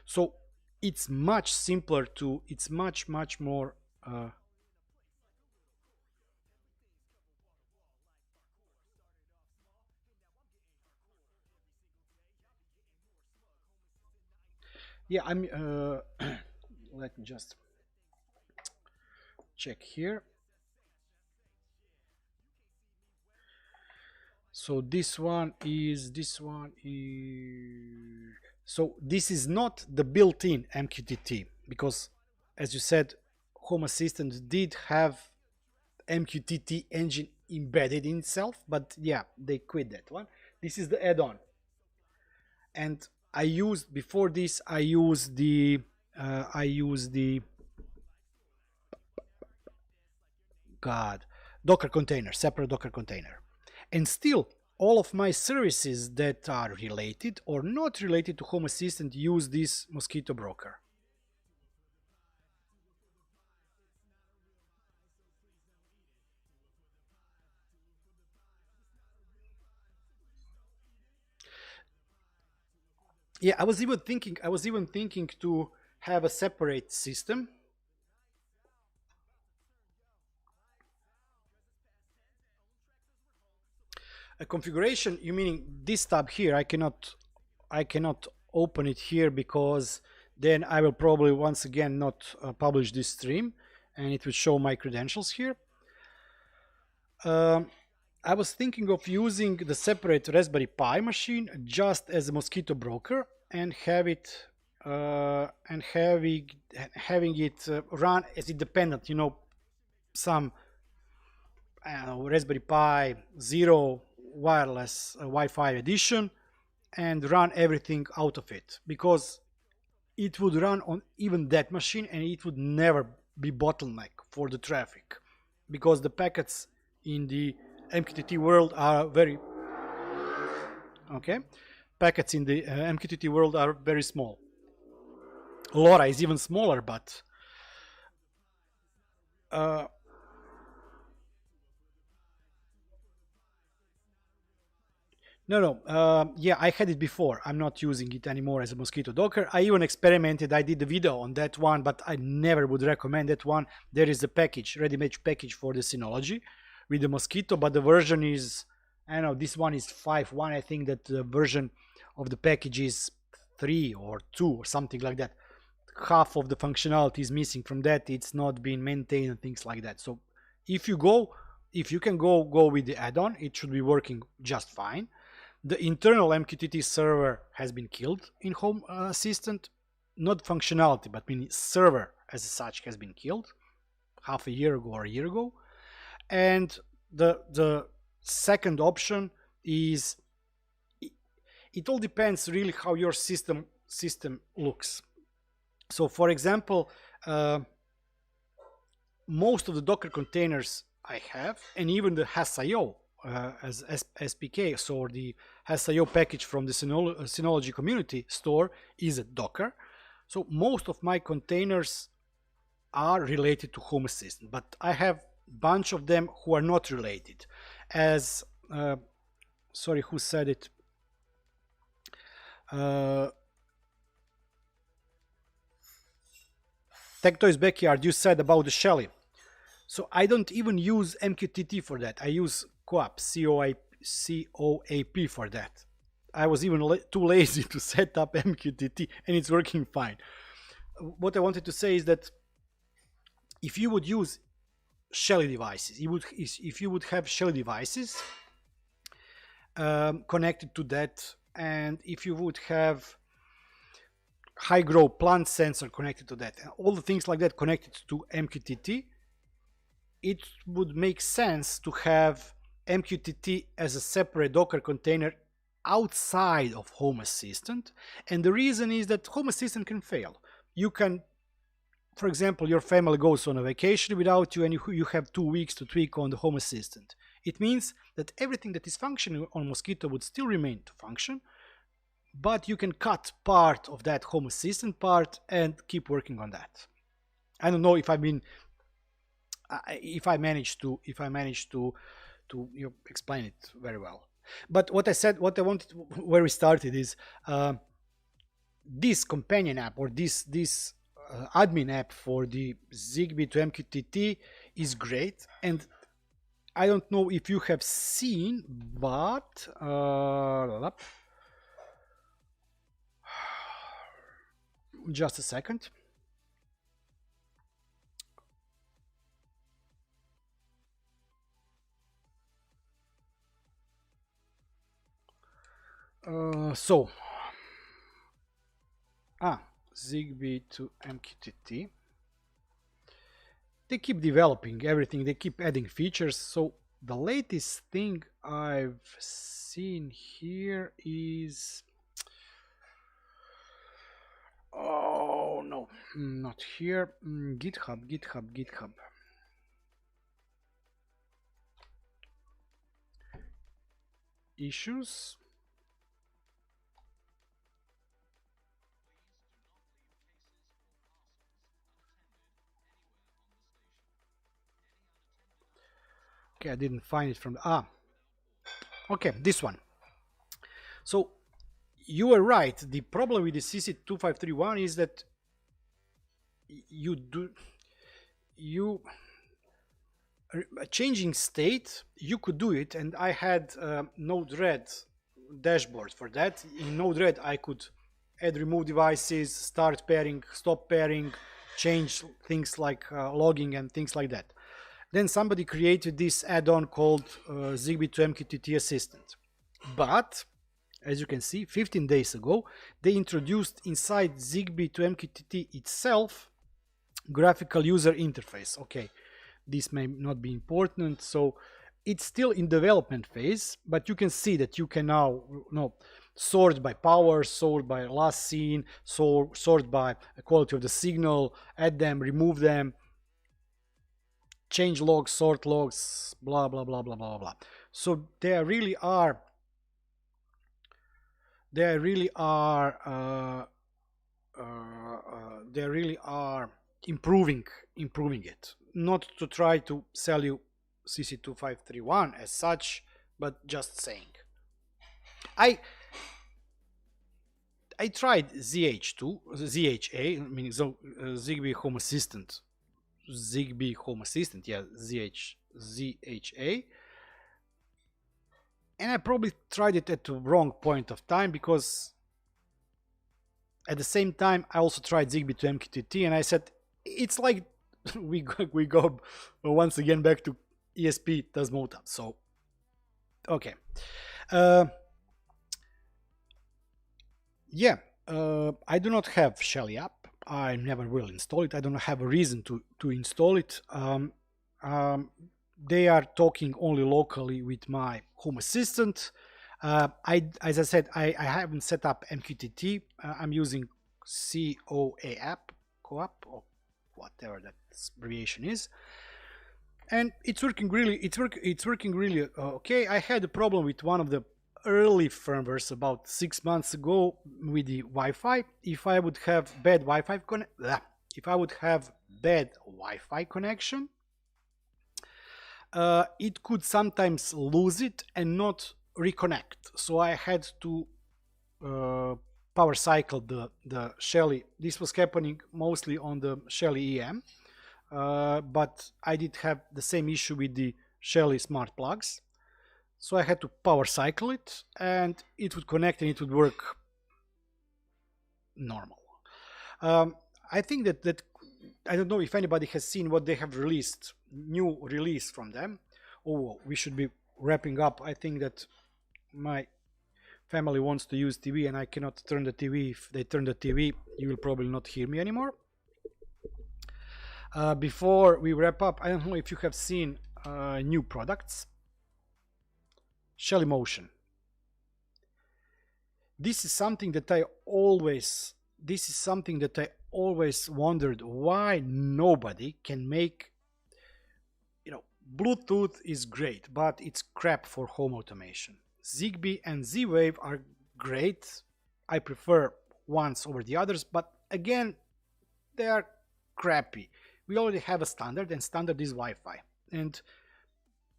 So it's much simpler to, it's much more yeah, I'm let me just check here. So this one is so this is not the built-in MQTT, because as you said, Home Assistant did have MQTT engine embedded in itself, but yeah, they quit that one. This is the add-on, and I used before this, I used the Docker container, separate Docker container. And still, all of my services that are related or not related to Home Assistant use this Mosquito broker. Yeah, I was even thinking to have a separate system. A configuration, you meaning this tab here? I cannot open it here, because then I will probably once again not publish this stream, and it will show my credentials here. I was thinking of using the separate Raspberry Pi machine just as a Mosquito broker, and having it run as independent, you know, some, I don't know, Raspberry Pi 0 wireless Wi-Fi edition, and run everything out of it, because it would run on even that machine and it would never be bottleneck for the traffic, because the packets in the MQTT world are very packets in the MQTT world are very small. LoRa is even smaller, but yeah, I had it before. I'm not using it anymore as a Mosquito Docker. I even experimented. I did a video on that one, but I never would recommend that one. There is a package, ready-made package for the Synology with the Mosquito, but the version is, I don't know, this one is 5.1. I think that the version of the package is 3 or 2 or something like that. Half of the functionality is missing from that. It's not being maintained and things like that. So if you can go with the add-on, it should be working just fine. The internal MQTT server has been killed in Home Assistant. Not functionality, but meaning server as such has been killed half a year ago or a year ago. And the second option is, it all depends really how your system looks. So for example, most of the Docker containers I have, and even the HasIO as SPK, so the HasIO package from the Synology community store is a Docker. So most of my containers are related to Home Assistant, but I have a bunch of them who are not related. As sorry, who said it? Tech Toys Backyard, you said about the Shelly. So I don't even use MQTT for that. I use COAP, COAP for that. I was even too lazy to set up MQTT, and it's working fine. What I wanted to say is that if you would use Shelly devices, if you would have Shelly devices connected to that, and if you would have high grow plant sensor connected to that, and all the things like that connected to MQTT, it would make sense to have MQTT as a separate Docker container outside of Home Assistant. And the reason is that Home Assistant can fail. You can for example, your family goes on a vacation without you and you have 2 weeks to tweak on the Home Assistant. It means that everything that is functioning on Mosquito would still remain to function, but you can cut part of that Home Assistant part and keep working on that. I don't know if if I managed to explain it very well. But what I wanted, where we started is this companion app, or this admin app for the Zigbee to MQTT is great, and I don't know if you have seen, but just a second. Zigbee to MQTT. They keep developing everything, they keep adding features. So the latest thing I've seen here is, oh no, not here. GitHub. Issues. Okay, I didn't find it from the, okay, this one. So you are right. The problem with the CC2531 is that changing state, you could do it, and I had Node-RED dashboard for that. In Node-RED I could add, remove devices, start pairing, stop pairing, change things like logging and things like that. Then somebody created this add-on called Zigbee to MQTT Assistant. But as you can see, 15 days ago, they introduced inside Zigbee to MQTT itself graphical user interface. Okay, this may not be important, so it's still in development phase, but you can see that you can now sort by power, sort by last seen, sort by quality of the signal, add them, remove them, change logs, sort logs, blah blah blah blah blah blah. So they really are improving it, not to try to sell you CC2531 as such, but just saying. I tried ZHA, meaning Zigbee Home Assistant, yeah, ZHA, and I probably tried it at the wrong point of time, because at the same time I also tried Zigbee to MQTT, and I said it's like we go once again back to ESP Tasmota. So okay, yeah, I do not have Shelly app. I never will install it. I don't have a reason to install it. They are talking only locally with my Home Assistant. As I said, I haven't set up MQTT. I'm using COA app, co-op, or whatever that abbreviation is, and it's working really. It's working really okay. I had a problem with one of the early firmwares about 6 months ago with the Wi-Fi. If I would have bad Wi-Fi connection, it could sometimes lose it and not reconnect. So I had to power cycle the Shelly. This was happening mostly on the Shelly EM, but I did have the same issue with the Shelly smart plugs. So I had to power cycle it, and it would connect and it would work normal. I think that I don't know if anybody has seen what they have released, new release from them. Oh, we should be wrapping up. I think that my family wants to use TV and I cannot turn the TV. If they turn the TV, you will probably not hear me anymore. Before we wrap up, I don't know if you have seen new products. Shelly Motion. This is something that I always wondered why nobody can make, Bluetooth is great, but it's crap for home automation. Zigbee and Z-Wave are great. I prefer ones over the others, but again, they are crappy. We already have a standard, and standard is Wi-Fi. And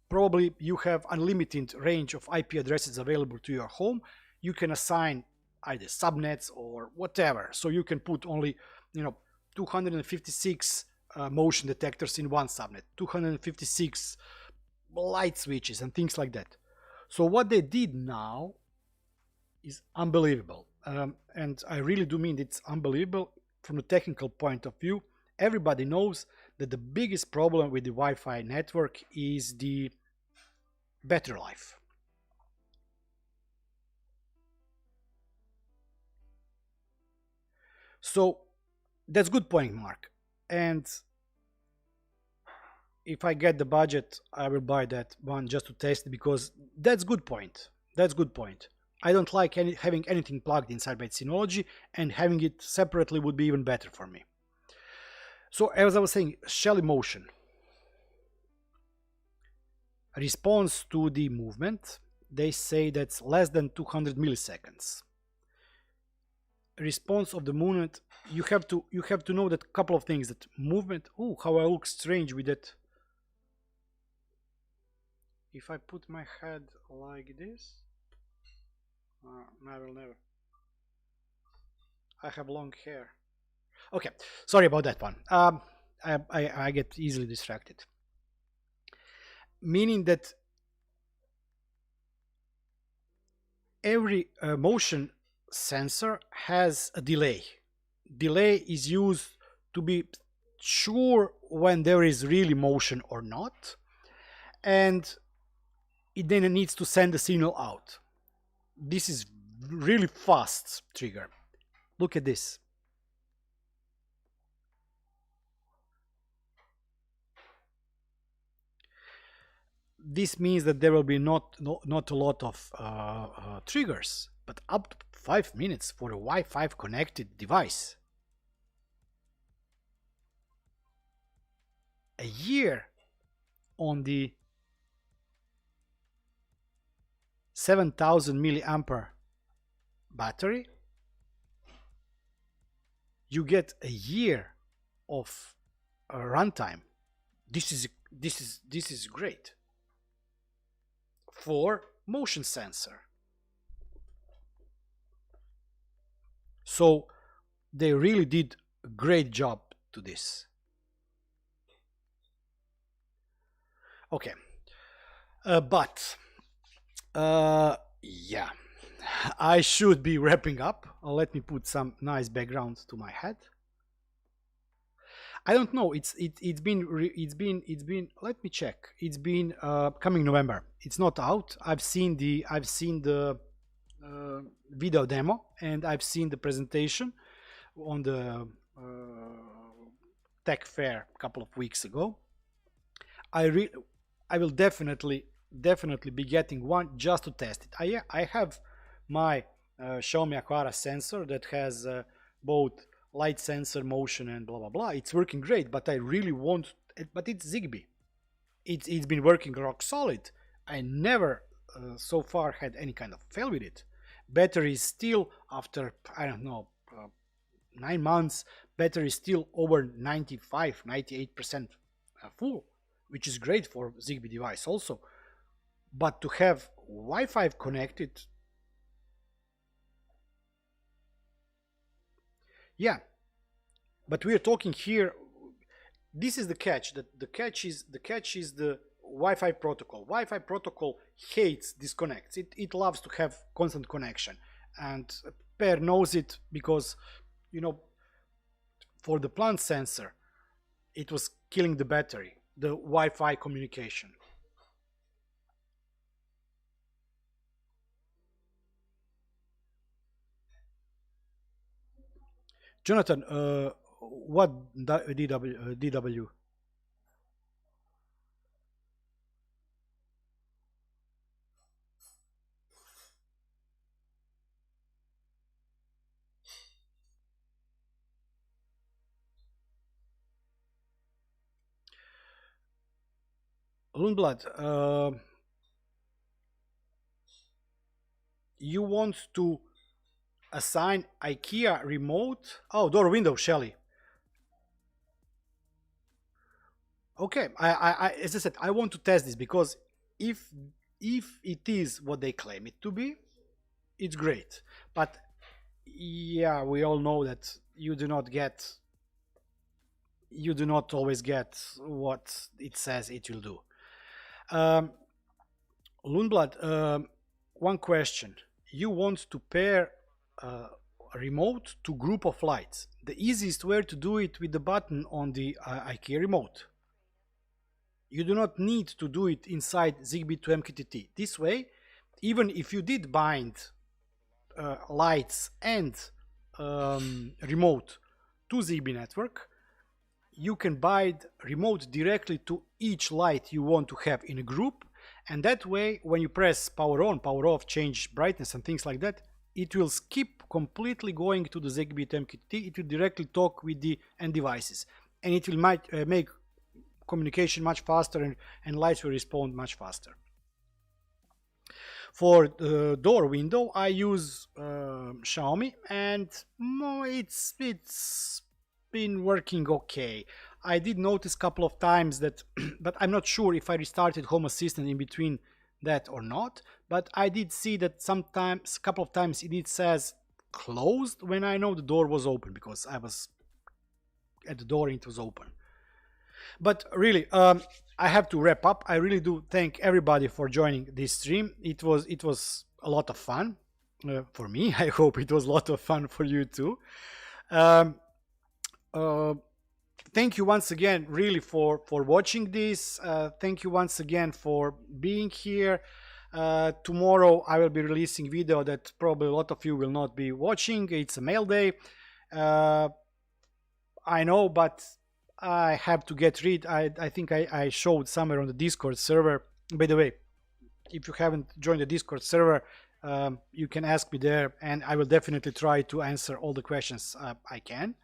probably you have unlimited range of IP addresses available to your home. You can assign either subnets or whatever. So you can put only, 256 motion detectors in one subnet, 256 light switches and things like that. So what they did now is unbelievable. And I really do mean it's unbelievable from a technical point of view. Everybody knows that the biggest problem with the Wi-Fi network is the battery life. So that's good point, Mark. And if I get the budget, I will buy that one just to test it, because that's good point. That's good point. I don't like having anything plugged inside by Synology, and having it separately would be even better for me. So as I was saying, Shelly Motion. Response to the movement, they say that's less than 200 milliseconds. Response of the movement, you have to know that couple of things. That movement, oh, how I look strange with that. If I put my head like this, I will never. I have long hair. Okay, sorry about that one. I get easily distracted. Meaning that every motion sensor has a delay. Delay is used to be sure when there is really motion or not, and it then needs to send the signal out. This is really fast trigger. Look at this. This means that there will be not a lot of triggers, but up to 5 minutes for a Wi-Fi connected device. A year on the 7,000 milliampere battery, you get a year of runtime. This is great for motion sensor. So they really did a great job to this. Okay, but yeah, I should be wrapping up. Let me put some nice background to my head. I don't know. It's been. Let me check. It's been coming November. It's not out. I've seen the video demo, and I've seen the presentation on the tech fair a couple of weeks ago. I will definitely be getting one just to test it. I have my Xiaomi Aquara sensor that has both light sensor, motion, and blah blah blah. It's working great, but I really want. But it's Zigbee. It's been working rock solid. I never so far had any kind of fail with it. Battery is still, after I don't know 9 months, battery is still over 95-98% full, which is great for Zigbee device also. But to have Wi-Fi connected, yeah. But we are talking here. This is the catch. The catch is the Wi-Fi protocol. Wi-Fi protocol hates disconnects. It loves to have constant connection, and Per knows it because, for the plant sensor, it was killing the battery, the Wi-Fi communication. Jonathan, what DW? Lundblad, you want to assign IKEA remote? Oh, door window, Shelly. Okay, as I said, I want to test this because if it is what they claim it to be, it's great. But yeah, we all know that you do not always get what it says it will do. Lundblad, one question. You want to pair a remote to group of lights. The easiest way to do it with the button on the IKEA remote. You do not need to do it inside Zigbee to MQTT. This way, even if you did bind lights and remote to Zigbee network, you can bind remote directly to each light you want to have in a group, and that way when you press power on, power off, change brightness and things like that, it will skip completely going to the Zigbee to MQTT. It will directly talk with the end devices, and it will make communication much faster, and lights will respond much faster. For the door window, I use Xiaomi, and it's been working okay. I did notice a couple of times that, but I'm not sure if I restarted Home Assistant in between that or not, but I did see that sometimes, a couple of times, it says closed when I know the door was open, because I was at the door and it was open. But really, I have to wrap up. I really do thank everybody for joining this stream. It was a lot of fun for me. I hope it was a lot of fun for you too. Thank you once again, really, for watching this. Thank you once again for being here. Tomorrow I will be releasing video that probably a lot of you will not be watching. It's a mail day. I know, but I have to get rid. I think I showed somewhere on the Discord server. By the way, if you haven't joined the Discord server, you can ask me there, and I will definitely try to answer all the questions I can.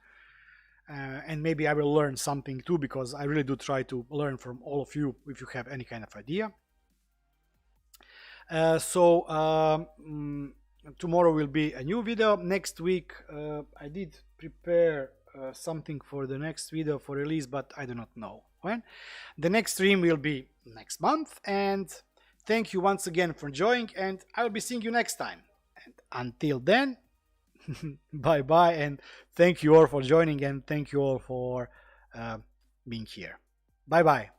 And maybe I will learn something too, because I really do try to learn from all of you if you have any kind of idea. Tomorrow will be a new video. Next week I did prepare something for the next video for release, but I do not know when. The next stream will be next month, and thank you once again for joining, and I will be seeing you next time. And until then, bye bye, and thank you all for joining, and thank you all for being here. Bye bye.